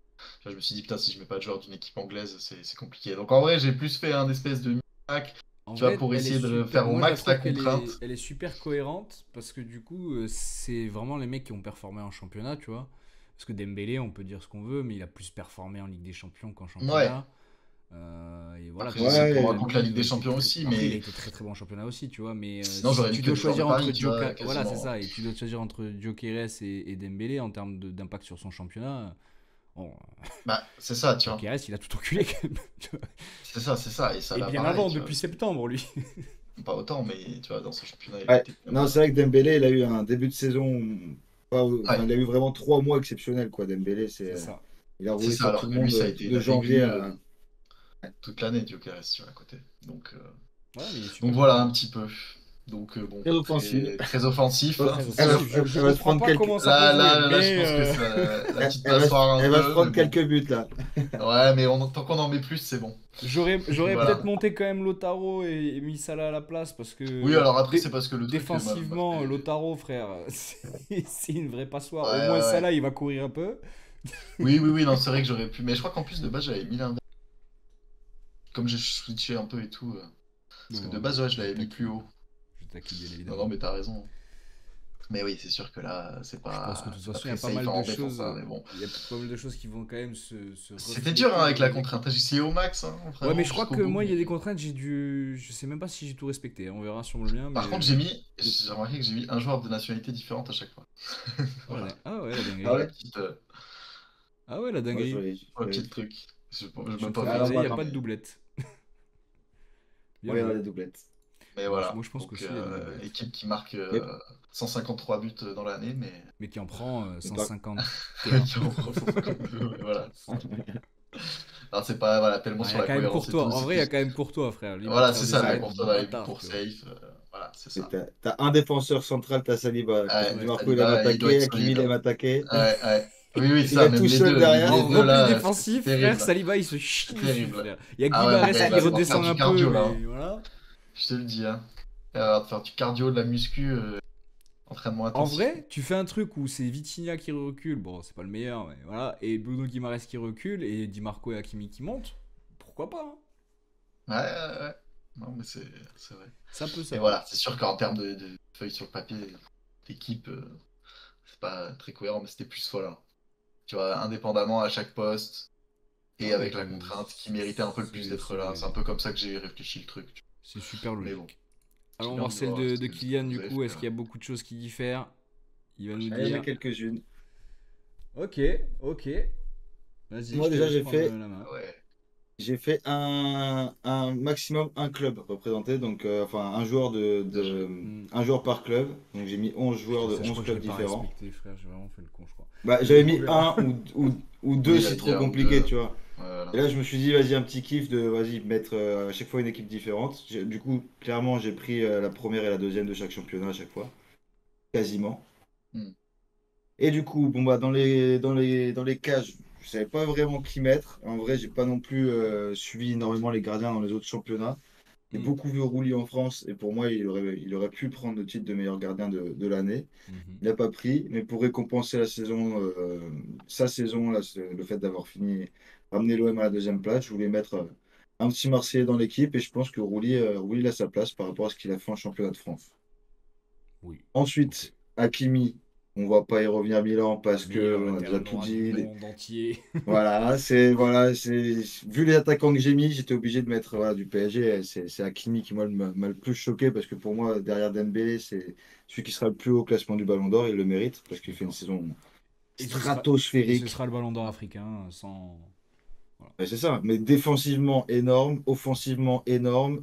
Là, je me suis dit, putain, si je mets pas de joueur d'une équipe anglaise, c'est compliqué. Donc en vrai, j'ai plus fait un espèce de miracle, En tu vois, vrai, pour elle est essayer de super. faire au Moi, je la max la trouve contrainte. elle est super cohérente parce que du coup, c'est vraiment les mecs qui ont performé en championnat, tu vois. Parce que Dembélé, on peut dire ce qu'on veut, mais il a plus performé en Ligue des Champions qu'en Ouais. championnat. Et voilà, Après, quoi. j'essaie de Ouais, prendre en T'as compte la mis, Ligue des été Champions très... aussi, Après, il a mais été très très bon en championnat aussi, tu vois. Mais sinon, si j'aurais tu mis que dois des joueurs de choisir entre Paris, tu vois, Voilà, c'est quasiment. ça. Et tu dois choisir entre Gyökeres et Dembélé en termes d'impact sur son championnat. Bon, Bah, c'est ça, tu vois. Gyökeres, il a tout enculé quand même. Tu vois. C'est ça. Et ça Et là, bien pareil, avant, tu vois. depuis septembre, lui. Pas autant, mais tu vois, dans ce championnat, il Ouais. était quand même. Non, c'est vrai que Dembélé, il a eu un début de saison. Enfin, Ouais, il a eu vraiment 3 mois exceptionnels, quoi. Dembélé, C'est ça. il a c'est roulé ça. sur tout Alors le que lui, monde ça a été de une janvier réglue à. toute l'année, Gyökeres, tu vois, à côté. Ouais, mais il est Donc super voilà, fort. un petit peu. Donc bon, Très offensive. très offensif, hein, Très c'est Elle va, sûr. offensif. Je elle va se comprends prendre pas quelques. comment ça peut Là, jouer, là, là, je mais pense que c'est la petite Elle va, passoire un elle va se peu, mais prendre bon. quelques buts là. Ouais, mais tant qu'on en met plus, c'est bon. j'aurais Voilà. peut-être monté quand même Lotaro et mis Salah à la place parce Oui, que alors après, c'est parce que le truc m'a défensivement, fait. Lotaro, frère, c'est une vraie passoire. Au Ouais, moins, ouais, ouais. Salah, il va courir un peu. Oui, non, c'est vrai que j'aurais pu. Mais je crois qu'en plus, de base, j'avais mis l'inverse. Comme j'ai switché un peu et tout. Parce que de Non, base, ouais, je je l'avais mis plus taquine. haut. Je taquine, bien Non, évidemment. mais t'as raison. Mais oui, c'est sûr que là, Je pense que de toute c'est pas façon, il y très a pas safe mal de en défense, choses. hein, mais bon. Il y a pas mal de choses qui vont quand même se C'était dur hein, refléter avec dans la les contrainte. équipes. J'ai essayé au max, hein, Ouais, mais vraiment, je crois jusqu'au que bout. moi, il y a Mais... des contraintes, j'ai dû. Je sais même pas si j'ai tout respecté. On verra sur le mien, mais. Par contre, j'ai remarqué que j'ai mis un joueur de nationalité différente à chaque fois. Oh, Voilà. Ah ouais, la Ah dinguerie. ouais? Ah ouais, la Ouais, dinguerie. Un j'avais petit pris. truc. Je Je même vais te pas faire fait Alors plaisir, il moi, n'y a exprès, pas de mais, doublette. Bien ouais, joué. ouais, les doublettes. voilà. Moi, je pense Donc, qu'aussi, il y a des doublette. équipe qui marque Mais, 153 buts dans l'année, mais Mais qui en prend mais pas. 151. qui en prend 152. Ouais, voilà. Alors, c'est pas voilà, tellement Ah, il y sur a la quand même cohérence et Courtois. tout. En C'est vrai, il y a plus. quand même Courtois, frère. Limite Voilà, faire c'est des ça. Mais arrêts de Courtois va aller bâtard, pour tu vois. safe. Voilà, c'est Et ça. t'as un défenseur central, t'as Saliba. Ouais, Di Ouais. Marco, il aime Saliba, il doit attaquer. être Hakimi, solide, il hein. aime attaquer. Ouais. Oui, Il ça, est même tout seul derrière. les En deux repli là, c'est défensif, frère, terrible. Saliba, il se C'est chie dessus, terrible. frère. Il y a Ah ouais, mon Guimarães gars, il qui va devoir faire redescend du un peu, cardio là, hein. mais voilà. Je te le dis, hein. Il va devoir faire du cardio, de la muscu, entraînement En intensif. vrai, tu fais un truc où c'est Vitinha qui recule, bon, c'est pas le meilleur, mais voilà, et Bruno Guimarães qui recule, et Di Marco et Hakimi qui montent, pourquoi pas, hein. Ouais. Non, mais c'est vrai. Ça peut, Et ça peut. voilà, c'est sûr qu'en termes de feuilles sur le papier, l'équipe, c'est pas très cohérent, mais c'était plus voilà. Tu vois, indépendamment à chaque poste et Non, mais avec la contrainte qui méritait un peu le plus c'est d'être là. C'est un peu comme ça que j'ai réfléchi le truc. c'est super Mais bon, logique. c'est Alors, bien de Marcel voir de ce que Kylian, vous du avez coup, fait est-ce là. qu'il y a beaucoup de choses qui diffèrent? Il va nous Ah, il y en a dire. quelques-unes. Ok, ok. Vas-y, Moi, je te déjà, laisse prendre la main. Ouais. j'ai fait un maximum un club représenté, donc enfin un joueur Bien joué. un joueur par club. Donc j'ai mis 11 joueurs Putain, de ça, je 11 crois que je clubs l'ai pas différents. respecté, frère. J'ai vraiment fait le con, je crois. Bah, Mais j'avais bon, on mis verra. un ou deux Oui, il a si dit trop un ou compliqué, deux. tu vois. Et Voilà. là, je me suis dit, vas-y, un petit kiff de, vas-y, mettre à chaque fois une équipe différente. Du coup, clairement, j'ai pris la première et la deuxième de chaque championnat à chaque fois, quasiment. Hmm. Et du coup, bon, bah, dans les cages, je savais pas vraiment qui mettre. En vrai, j'ai pas non plus suivi énormément les gardiens dans les autres championnats. J'ai Hmm. beaucoup vu Rouli en France et pour moi, il aurait pu prendre le titre de meilleur gardien de l'année. Mhm. Il n'a pas pris, mais pour récompenser sa saison, là, le fait d'avoir fini, ramener l'OM à la deuxième place, je voulais mettre un petit Marseillais dans l'équipe et je pense que Rouli il a sa place par rapport à ce qu'il a fait en championnat de France. Oui, ok. Ensuite, Hakimi, on va pas y revenir 1000 ans parce Meilleur que on a déjà latéral tout droit du dit. monde entier. Voilà, vu les attaquants que j'ai mis, j'étais obligé de mettre voilà, du PSG. C'est Hakimi qui moi m'a le plus choqué parce que pour moi derrière Dembélé, c'est celui qui sera le plus haut au classement du Ballon d'Or. Il le mérite parce qu'il fait une D'accord. saison Et ce stratosphérique. sera le ballon d'or africain sans. Voilà. Ouais, c'est ça, mais défensivement énorme, offensivement énorme,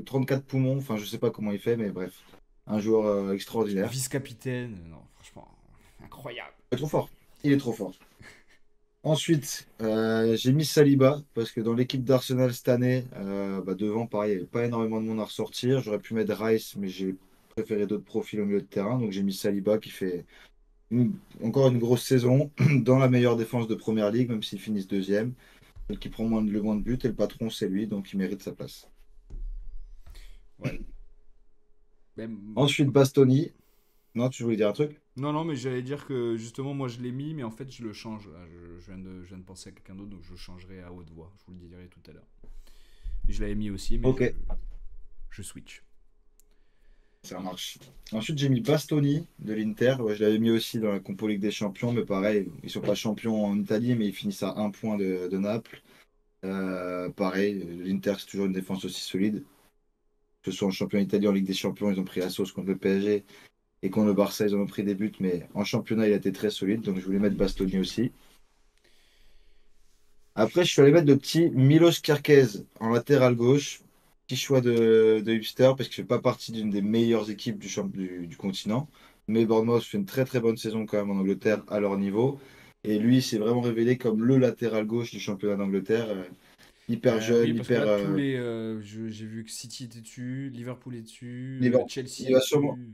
34 poumons. Enfin, je sais pas comment il fait, mais bref, un joueur extraordinaire. Vice-capitaine, non, franchement, incroyable. Il est trop fort. Il est trop fort. Ensuite, j'ai mis Saliba parce que dans l'équipe d'Arsenal cette année, bah, devant, pareil, il n'y avait pas énormément de monde à ressortir. J'aurais pu mettre Rice, mais j'ai préféré d'autres profils au milieu de terrain. Donc j'ai mis Saliba qui fait encore une grosse saison dans la meilleure défense de Première Ligue, même s'ils finissent deuxième. Et qui prend le moins de buts et le patron, c'est lui, donc il mérite sa place. Ouais. Même- Ensuite, Bastoni. Non, tu voulais dire un truc? Non, non, mais j'allais dire que justement, moi je l'ai mis, mais en fait je le change. Là. Je viens de penser à quelqu'un d'autre, donc je le changerai à haute voix. Je vous le dirai tout à l'heure. Et je l'avais mis aussi, mais Ok, je switch. ça marche. Ensuite, j'ai mis Bastoni de l'Inter. Ouais, je l'avais mis aussi dans la compo Ligue des Champions, mais pareil, ils sont pas champions en Italie, mais ils finissent à un point de Naples. Pareil, l'Inter, c'est toujours une défense aussi solide. Que ce soit en championnat italien, en Ligue des Champions, ils ont pris la sauce contre le PSG. Et contre le Barça, ils en ont pris des buts, mais en championnat, il a été très solide, donc je voulais mettre Bastoni aussi. Après, je suis allé mettre le petit Milos Kerkez en latéral gauche. Petit choix de hipster parce qu'il fait pas partie d'une des meilleures équipes du continent. Mais Bournemouth fait une très très bonne saison quand même en Angleterre Mm. à leur niveau. Et lui, s'est vraiment révélé comme le latéral gauche du championnat d'Angleterre. Hyper Oui, jeune, parce que hyper là, j'ai vu que City était dessus, Liverpool est dessus, Liverpool. Chelsea Il est va sûrement. dessus.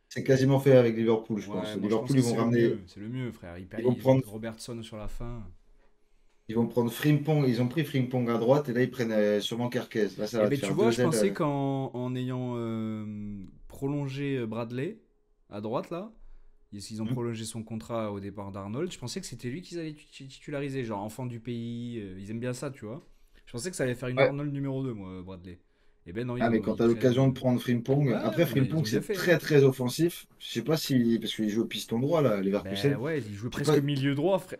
C'est quasiment fait avec Liverpool, je pense. Ouais, moi je pense Liverpool, que ils vont c'est le ramener. mieux. C'est le mieux, frère. Ils vont Ils ont prendre. Robertson sur la fin. Ils vont prendre Frimpong. Ils ont pris Frimpong à droite et là, ils prennent sûrement Kerkez. Là, ça Eh va te ben, tu faire vois, je deux ailes. pensais qu'en ayant prolongé Bradley à droite, là, ils ont Hmm. prolongé son contrat au départ d'Arnold, je pensais que c'était lui qu'ils allaient titulariser, genre enfant du pays. Ils aiment bien ça, tu vois. Je pensais que ça allait faire une Ouais. Arnold numéro 2 moi, Bradley. Eh ben non, Ah, mais quand ils tu as prennent. l'occasion de prendre Frimpong, Ouais, après non, mais ils Frimpong, ont bien c'est fait, hein. très très offensif. Je sais pas si. Parce qu'il joue au piston droit, là, Ben Leverkusen. ouais, il jouait Je sais pas. presque milieu droit, frère.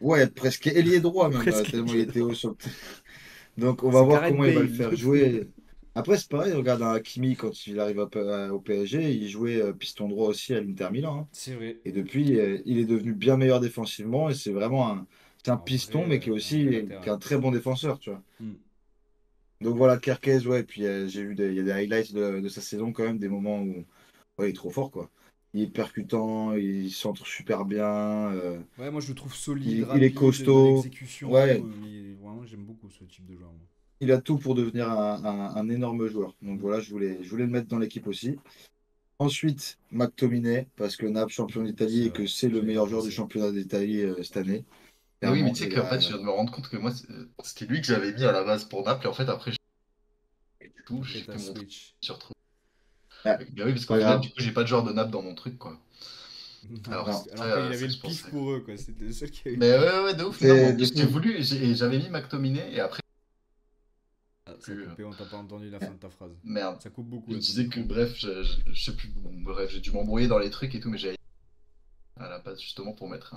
Ouais, presque ailier droit même, Presque tellement il milieu était haut droit. sur le. Donc on va C'est voir Gareth comment il va le Bale. faire jouer. Après, c'est pareil, regarde un Hakimi quand il arrive au PSG, il jouait piston droit aussi à l'Inter Milan, hein. C'est vrai. Et depuis, il est devenu bien meilleur défensivement et c'est vraiment c'est un piston, mais qui est Un vrai aussi qui est latéral. un très bon défenseur, tu vois. Hmm. Donc voilà, Kerkez, ouais, et puis j'ai vu il y a des highlights de sa saison quand même, des moments où ouais, il est trop fort, quoi. Il est percutant, il centre super bien, Ouais, moi je le trouve solide, il est rapide, dans costaud. l'exécution. Ouais, Vraiment, j'aime beaucoup ce type de joueur, moi. il a tout pour devenir un énorme joueur. Donc Hmm. voilà, je voulais le mettre dans l'équipe aussi. Ensuite, McTominay, parce que Naples champion d'Italie C'est et que vrai, c'est le j'avais pas meilleur joueur du pensé. championnat d'Italie cette année. Mais oui, mais Clairement, tu sais il qu'en fait, a. je viens de me rendre compte que moi, c'était lui que j'avais mis à la base pour Naples, et en fait, après, Après, j'ai t'as fait mon truc, Switch. je me suis retrouvé. Ah, Bah oui, parce c'est qu'au pas final, grave. du coup, j'ai pas de joueur de Naples dans mon truc, quoi. Alors, Non. c'était Alors qu'il ça avait que le je pif pensais. pour eux, quoi. C'était le seul qui avait le Mais pif. ouais, ouais, de ouf. Mais non, mais en C'est plus, du coup. j'avais mis McTominay, et après, Ah, ça a plus, coupé, on t'a pas entendu la fin de ta phrase. merde. Ça coupe beaucoup Je là ton disais que, micro. bref, je sais plus. Bon, bref, j'ai dû m'embrouiller dans les trucs et tout, mais j'ai à la base justement pour mettre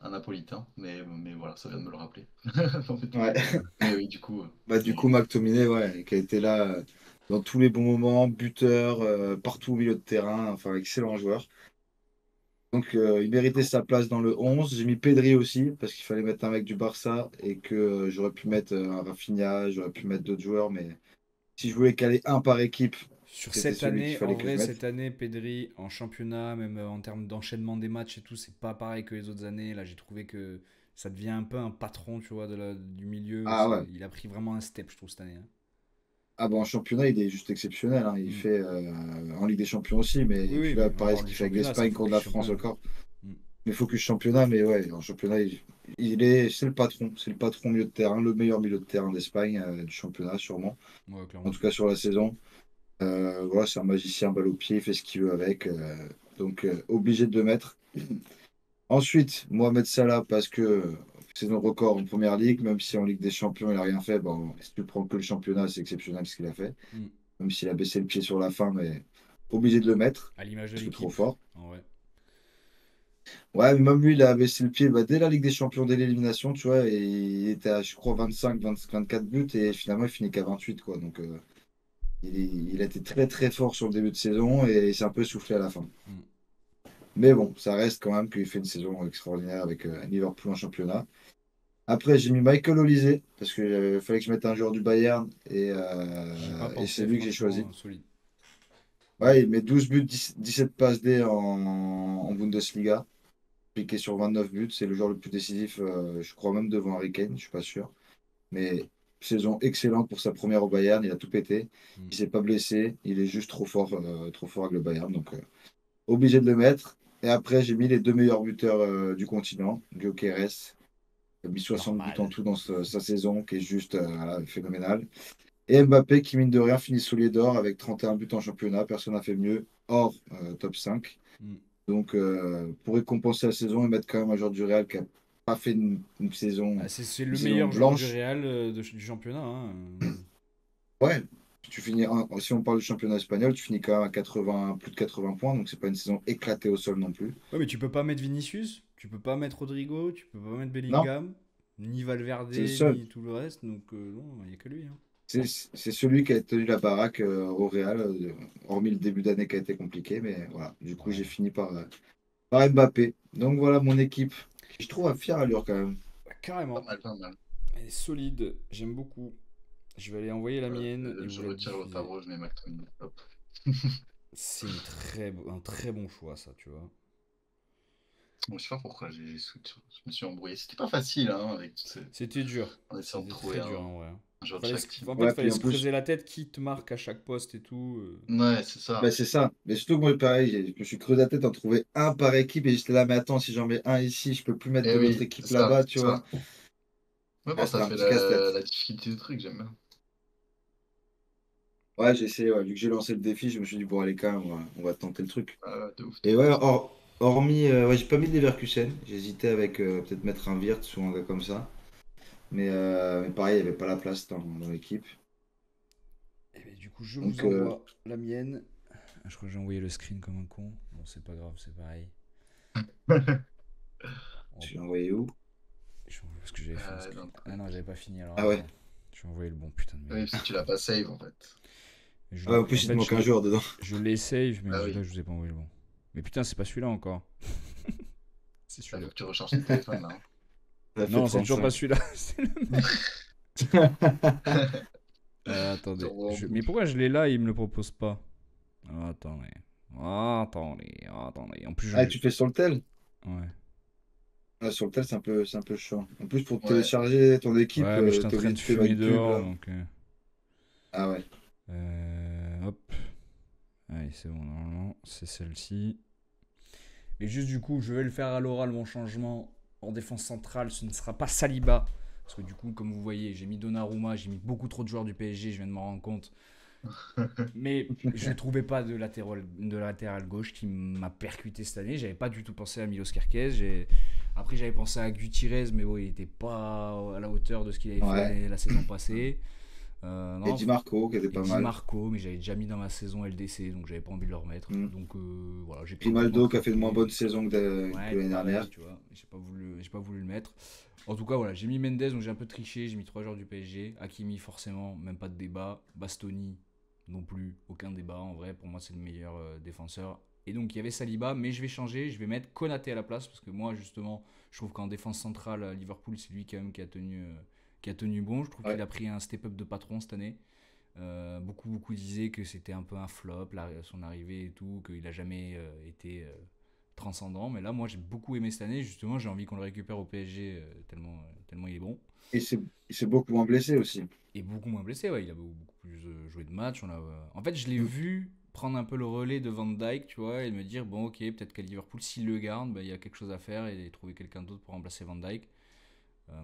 un napolitain. Mais voilà, ça vient de me le rappeler. Non, Ouais. mais oui, du coup. Bah, du coup, McTominay, ouais, qui a été là dans tous les bons moments, buteur, partout au milieu de terrain, enfin, excellent joueur. Donc, il méritait sa place dans le 11. J'ai mis Pedri aussi, parce qu'il fallait mettre un mec du Barça et que j'aurais pu mettre un Rafinha, j'aurais pu mettre d'autres joueurs, mais si je voulais caler un par équipe, Sur c'était cette celui qu'il année, en fallait que je vrai, mette. cette année, Pedri, en championnat, même en termes d'enchaînement des matchs et tout, c'est pas pareil que les autres années. Là, j'ai trouvé que ça devient un peu un patron, tu vois, du milieu. Ah ouais. Il a pris vraiment un step, je trouve, cette année, hein. Ah bon, en championnat, il est juste exceptionnel, hein. Il Mm. fait en Ligue des Champions aussi, mais Oui, et oui, puis là, mais on pareil, ce parle du qu'il fait avec championnat, ça l'Espagne contre focus la France championnat. encore. Mm. Mais focus championnat, mais ouais, en championnat, c'est le patron. C'est le patron milieu de terrain, le meilleur milieu de terrain d'Espagne, du championnat, sûrement. Ouais, En clairement. tout cas, sur la saison. Voilà, c'est un magicien, balle au pied, il fait ce qu'il veut avec. Donc, obligé de le mettre. Ensuite, Mohamed Salah, parce que saison record en première ligue, même si en Ligue des Champions, il n'a rien fait. Bon, si tu prends que le championnat, c'est exceptionnel ce qu'il a fait. Mm. Même s'il a baissé le pied sur la fin, mais obligé de le mettre, À l'image de parce que trop l'équipe, fort. en vrai. Ouais, mais même lui, il a baissé le pied bah, dès la Ligue des Champions, dès l'élimination, tu vois, et il était à, je crois, 24 buts, et finalement, il finit qu'à 28, quoi. Donc, il a été très, très fort sur le début de saison, et il s'est un peu soufflé à la fin. Mm. Mais bon, ça reste quand même qu'il fait une saison extraordinaire avec Liverpool en championnat. Après, j'ai mis Michael Olise, parce qu'il fallait que je mette un joueur du Bayern, J'y ai pas et c'est pensé, lui que j'ai choisi. franchement, solide. Ouais, il met 12 buts, 17 passes D en Bundesliga, piqué sur 29 buts. C'est le joueur le plus décisif, je crois même devant Harry Kane, je suis pas sûr. Mais saison excellente pour sa première au Bayern, il a tout pété. Mm. Il s'est pas blessé, il est juste trop fort avec le Bayern, donc obligé de le mettre. Et après, j'ai mis les deux meilleurs buteurs du continent, Gyökeres, il a mis 60 buts en Normal. tout dans sa saison, qui est juste voilà, phénoménal. Et Mbappé, qui mine de rien, finit soulier d'or avec 31 buts en championnat. Personne n'a fait mieux, hors top 5. Mm. Donc, pour récompenser la saison et mettre quand même un joueur du Real qui n'a pas fait une Bah, saison, c'est une le saison meilleur joueur du blanche. Real du championnat, hein. Ouais, si on parle du championnat espagnol, tu finis quand même à 80, plus de 80 points. Donc, c'est pas une saison éclatée au sol non plus. Ouais, mais tu peux pas mettre Vinicius, tu peux pas mettre Rodrigo, tu peux pas mettre Non, Bellingham, ni Valverde, c'est le seul. ni tout le reste. Donc, non, il n'y a que lui, hein. C'est celui qui a tenu la baraque au Real, hormis le début d'année qui a été compliqué. Mais voilà, du coup, j'ai Ouais. fini par Mbappé. Donc voilà mon équipe, qui je trouve à fière allure quand même. Carrément. Pas mal, pas mal. Elle est solide, j'aime beaucoup. Je vais aller envoyer la Voilà, mienne et je vous la retire le diffuser. Favreau, je mets McTominay. Hop. C'est un très bon choix, ça, tu vois. Bon, je sais pas pourquoi j'ai switch. Je me suis embrouillé. C'était pas facile, hein, avec tous ces... C'était dur. En essayant de C'était trouver très dur, en vrai. un joueur de chaque team. En fait, Ouais, fallait puis se en plus, creuser la tête qui te marque à chaque poste et tout. Ouais, c'est ça. bah, c'est ça. Mais surtout que moi, pareil, je me suis creusé la tête en trouver un par équipe et j'étais là, mais attends, si j'en mets un ici, je peux plus mettre Et de l'autre oui, c'est équipe ça, là-bas, c'est tu vois. ça. Ouais, bon, Ah, ça c'était un fait petit casse-tête. la difficulté du truc, j'aime bien. Ouais, j'ai essayé, ouais. Vu que j'ai lancé le défi, je me suis dit, bon, allez, quand même, on va tenter le truc. De ouf, de Et ouf. ouais, hormis, ouais, j'ai pas mis de Leverkusen. J'hésitais avec peut-être mettre un Wirtz ou un gars comme ça. Mais pareil, il n'y avait pas la place dans l'équipe. Et ben, du coup, je vous Donc, envoie la mienne. Ah, je crois que j'ai envoyé le screen comme un con. Bon, c'est pas grave, c'est pareil. je Hop, l'ai envoyé où? parce que j'avais fait un screen. Donc, Ah non, j'avais pas fini alors. Ah ouais. Attends. Je vais envoyer le bon putain de oui, mail. parce que tu l'as pas save en fait. Ah, en En plus, il te fait, manque un joueur dedans. je l'ai save, mais Ah là, oui, je vous ai pas envoyé le bon. Mais putain, c'est pas celui-là encore. C'est il celui-là. faut que tu recharges ton téléphone là. Ça fait Non, c'est toujours pas 35. celui-là. C'est le mec. Tu Attendez. renvoies en Mais boucle. pourquoi je l'ai là et il me le propose pas? Attendez. Attendez. En plus, Ah, tu fais sur le tel? Ouais. Ah, sur le tel, c'est un peu chiant. En plus, pour Ouais, télécharger ton équipe, Ouais, mais j'étais en t'es train obligé de de faire fumer une pub dehors, là. donc... Ah ouais. Hop. Allez, c'est bon, normalement, c'est celle-ci. Mais juste du coup, je vais le faire à l'oral, mon changement. En défense centrale, ce ne sera pas Saliba. Parce que du coup, comme vous voyez, j'ai mis Donnarumma, j'ai mis beaucoup trop de joueurs du PSG, je viens de m'en rendre compte. Mais je ne trouvais pas de latéral gauche qui m'a percuté cette année. J'avais pas du tout pensé à Milos Kerkez. Après, j'avais pensé à Gutiérrez, mais bon, il n'était pas à la hauteur de ce qu'il avait Ouais. fait la saison passée. Et Non, Di Marco, qui était et pas Di mal. Marco, mais j'avais déjà mis dans ma saison LDC, donc j'avais pas envie de le remettre. Mm. Donc voilà, j'ai complètement Grimaldo, qui a fait une moins craqué. bonne saison que Ouais, l'année pareil, dernière. tu vois. J'ai pas voulu le mettre. En tout cas, voilà, j'ai mis Mendes, donc j'ai un peu triché. J'ai mis 3 joueurs du PSG. Hakimi, forcément, même pas de débat. Bastoni, non plus, aucun débat. En vrai, pour moi, c'est le meilleur défenseur. Et donc, il y avait Saliba, mais je vais changer. Je vais mettre Konaté à la place, parce que moi, justement, je trouve qu'en défense centrale, à Liverpool, c'est lui quand même qui a tenu bon. Je trouve Ouais. qu'il a pris un step-up de patron cette année. Beaucoup disaient que c'était un peu un flop, son arrivée et tout, qu'il a jamais été transcendant. Mais là, moi, j'ai beaucoup aimé cette année. Justement, j'ai envie qu'on le récupère au PSG tellement il est bon. Et c'est beaucoup moins blessé aussi. Et beaucoup moins blessé, ouais. Il a beaucoup plus joué de matchs. En fait, je l'ai Mm. vu prendre un peu le relais de Van Dijk, tu vois, et me dire, bon, ok, peut-être qu'à Liverpool, s'il le garde, bah, il y a quelque chose à faire et trouver quelqu'un d'autre pour remplacer Van Dijk.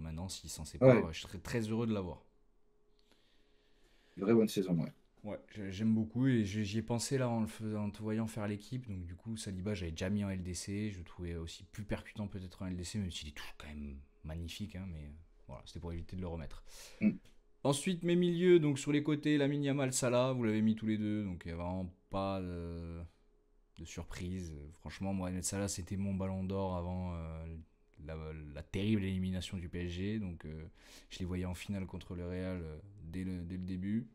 Maintenant, s'il s'en Ouais, sépare, je serais très heureux de l'avoir. une vraie bonne saison, ouais. Ouais, j'aime beaucoup et j'y ai pensé là en te voyant faire l'équipe. Donc du coup, Saliba, j'avais déjà mis en LDC. Je le trouvais aussi plus percutant peut-être en LDC, même s'il est toujours quand même magnifique. Hein, mais voilà, c'était pour éviter de le remettre. Mm. Ensuite, mes milieux, donc sur les côtés, Lamine Yamal, Salah, vous l'avez mis tous les deux. Donc il n'y a vraiment pas de surprise. Franchement, Mohamed Salah, c'était mon ballon d'or avant la terrible élimination du PSG. Donc je les voyais en finale contre le Real dès le début.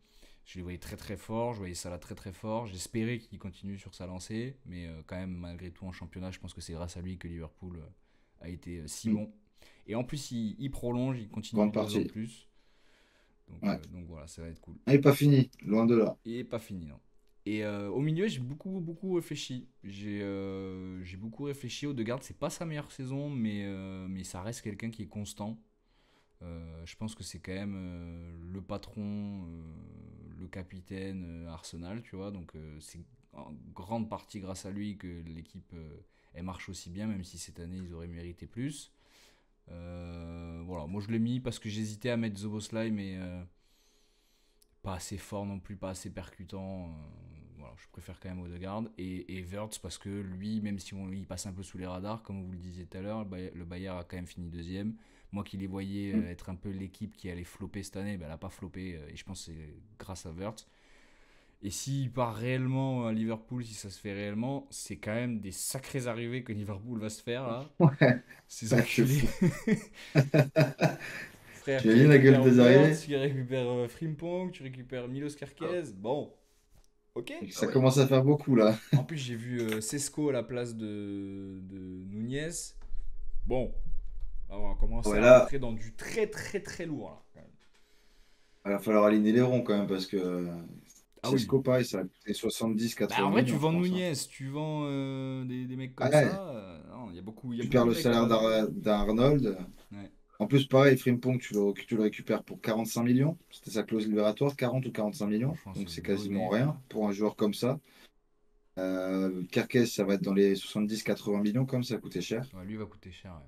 Je les voyais très très fort, je voyais Salah très très fort. J'espérais qu'il continue sur sa lancée, mais quand même, malgré tout, en championnat, je pense que c'est grâce à lui que Liverpool a été si Mm. bon. Et en plus, il prolonge, il continue Grande 2 ans de partie. plus. Ouais. Donc voilà, ça va être cool. Ah, il n'est pas fini, loin de là. Il n'est pas fini, non. Et au milieu, j'ai beaucoup réfléchi. J'ai beaucoup réfléchi. Odegaard, c'est pas sa meilleure saison, mais ça reste quelqu'un qui est constant. Je pense que c'est quand même le patron, le capitaine Arsenal, tu vois. Donc c'est en grande partie grâce à lui que l'équipe elle marche aussi bien, même si cette année ils auraient mérité plus. Voilà, moi je l'ai mis parce que j'hésitais à mettre Zoboslai, mais pas assez fort non plus, pas assez percutant. Voilà, je préfère quand même Odegaard et Wirtz parce que lui, même si il passe un peu sous les radars, comme vous le disiez tout à l'heure, le Bayern a quand même fini deuxième. Moi qui les voyais Mm. être un peu l'équipe qui allait flopper cette année, ben, elle n'a pas floppé et je pense que c'est grâce à Wirtz. Et s'il part réellement à Liverpool, si ça se fait réellement, c'est quand même des sacrées arrivées que Liverpool va se faire là. Ouais, Ces ouais, c'est enculés. fou. Frère, Tu tu imagines la gueule récupères des Wirtz, arrivées? tu récupères Frimpong, tu récupères Milos Ah, Kerkez. Bon, ok. Et ah ça oui. commence à faire beaucoup là. En plus, j'ai vu Sesco à la place de Nunez. Bon, Là, on va commencer Ouais, à là, rentrer dans du très très très lourd là, quand même. il va falloir aligner les ronds quand même parce que Ah oui. Cesco, pareil, ça a coûté Bah, 70-80 en vrai, tu millions, je vends pense, hein. Nunez, tu vends des mecs comme Ouais, ça. Non, il y a tu beaucoup perds de le mecs. salaire d'Arnold. Ouais. En plus, pareil, Frimpong, tu le récupères pour 45 millions. C'était sa clause libératoire, 40 ou 45 millions. Franchement, Donc c'est c'est quasiment donné. rien pour un joueur comme ça. Kerkez, ça va être dans les 70-80 millions, comme ça a coûté cher. Ouais, lui va coûter cher, ouais.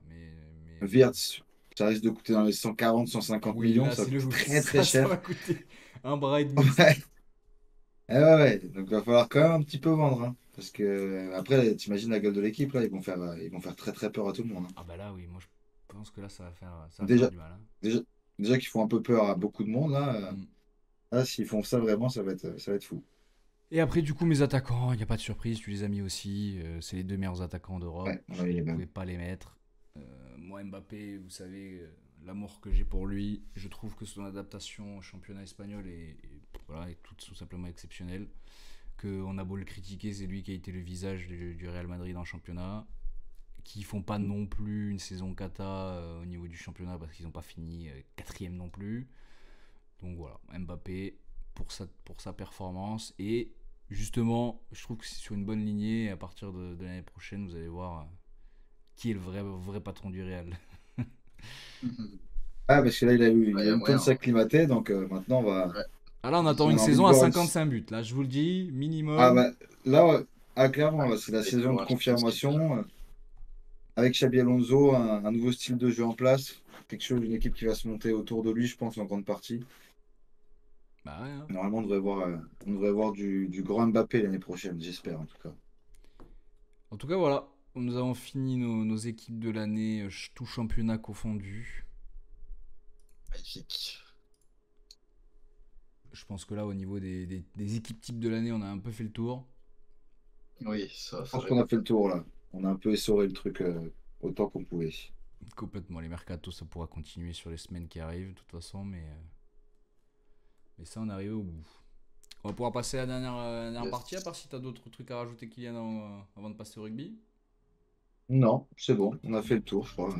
Mais Wirtz, ça risque de coûter dans les 140-150 oui, millions. là, Ça va c'est le coûter jour. très très Ça va cher. coûter un bras et demi, ça. Ouais. Donc il va falloir quand même un petit peu vendre, hein. Parce que après, t'imagines la gueule de l'équipe, là, ils vont faire très très peur à tout le monde, hein. Ah bah là, oui, moi je pense que là, ça va faire Déjà, du mal, hein. déjà, déjà qu'ils font un peu peur à beaucoup de monde, là. Mm. Là, s'ils font ça vraiment, ça va être fou. Et après, du coup, mes attaquants, il n'y a pas de surprise, tu les as mis aussi. C'est les deux meilleurs attaquants d'Europe. Ouais, on Je a eu ne les mêmes. pouvais pas les mettre. Moi, Mbappé, vous savez, l'amour que j'ai pour lui, je trouve que son adaptation au championnat espagnol voilà, est tout simplement exceptionnelle. Qu'on a beau le critiquer, c'est lui qui a été le visage du Real Madrid en championnat. Qui font pas non plus une saison cata au niveau du championnat parce qu'ils n'ont pas fini quatrième non plus. Donc voilà, Mbappé pour sa performance. Et justement, je trouve que c'est sur une bonne lignée. Et à partir de l'année prochaine, vous allez voir qui est le vrai patron du Real. Ah, parce que là, il Il y a a eu le temps de moyen, hein. s'acclimater, donc maintenant, Ouais. Ah là, on attend on une a envie de saison à voir. 55 buts. Là, je vous le dis, Ah, minimum. bah, là, ouais. Ah, clairement, Ouais, là, c'est la ça va être saison lourd, de la Champions League. confirmation. Avec Xabi Alonso, un nouveau style de jeu en place. Une équipe qui va se monter autour de lui, je pense, en grande partie. Bah ouais, hein. Normalement, on devrait voir du grand Mbappé l'année prochaine, j'espère en tout cas. En tout cas, voilà. Nous avons fini nos équipes de l'année, tout championnat confondu. Magnifique. Je pense que là, au niveau des équipes types de l'année, on a un peu fait le tour. Oui, Je ça pense va être qu'on a fait top. le tour là. On a un peu essoré le truc autant qu'on pouvait. Complètement. Les mercatos, ça pourra continuer sur les semaines qui arrivent, de toute façon, mais ça, on est arrivé au bout. On va pouvoir passer à la dernière Yes. partie, à part si tu as d'autres trucs à rajouter, Kylian, avant de passer au rugby. Non, c'est bon, on a fait le tour, je crois.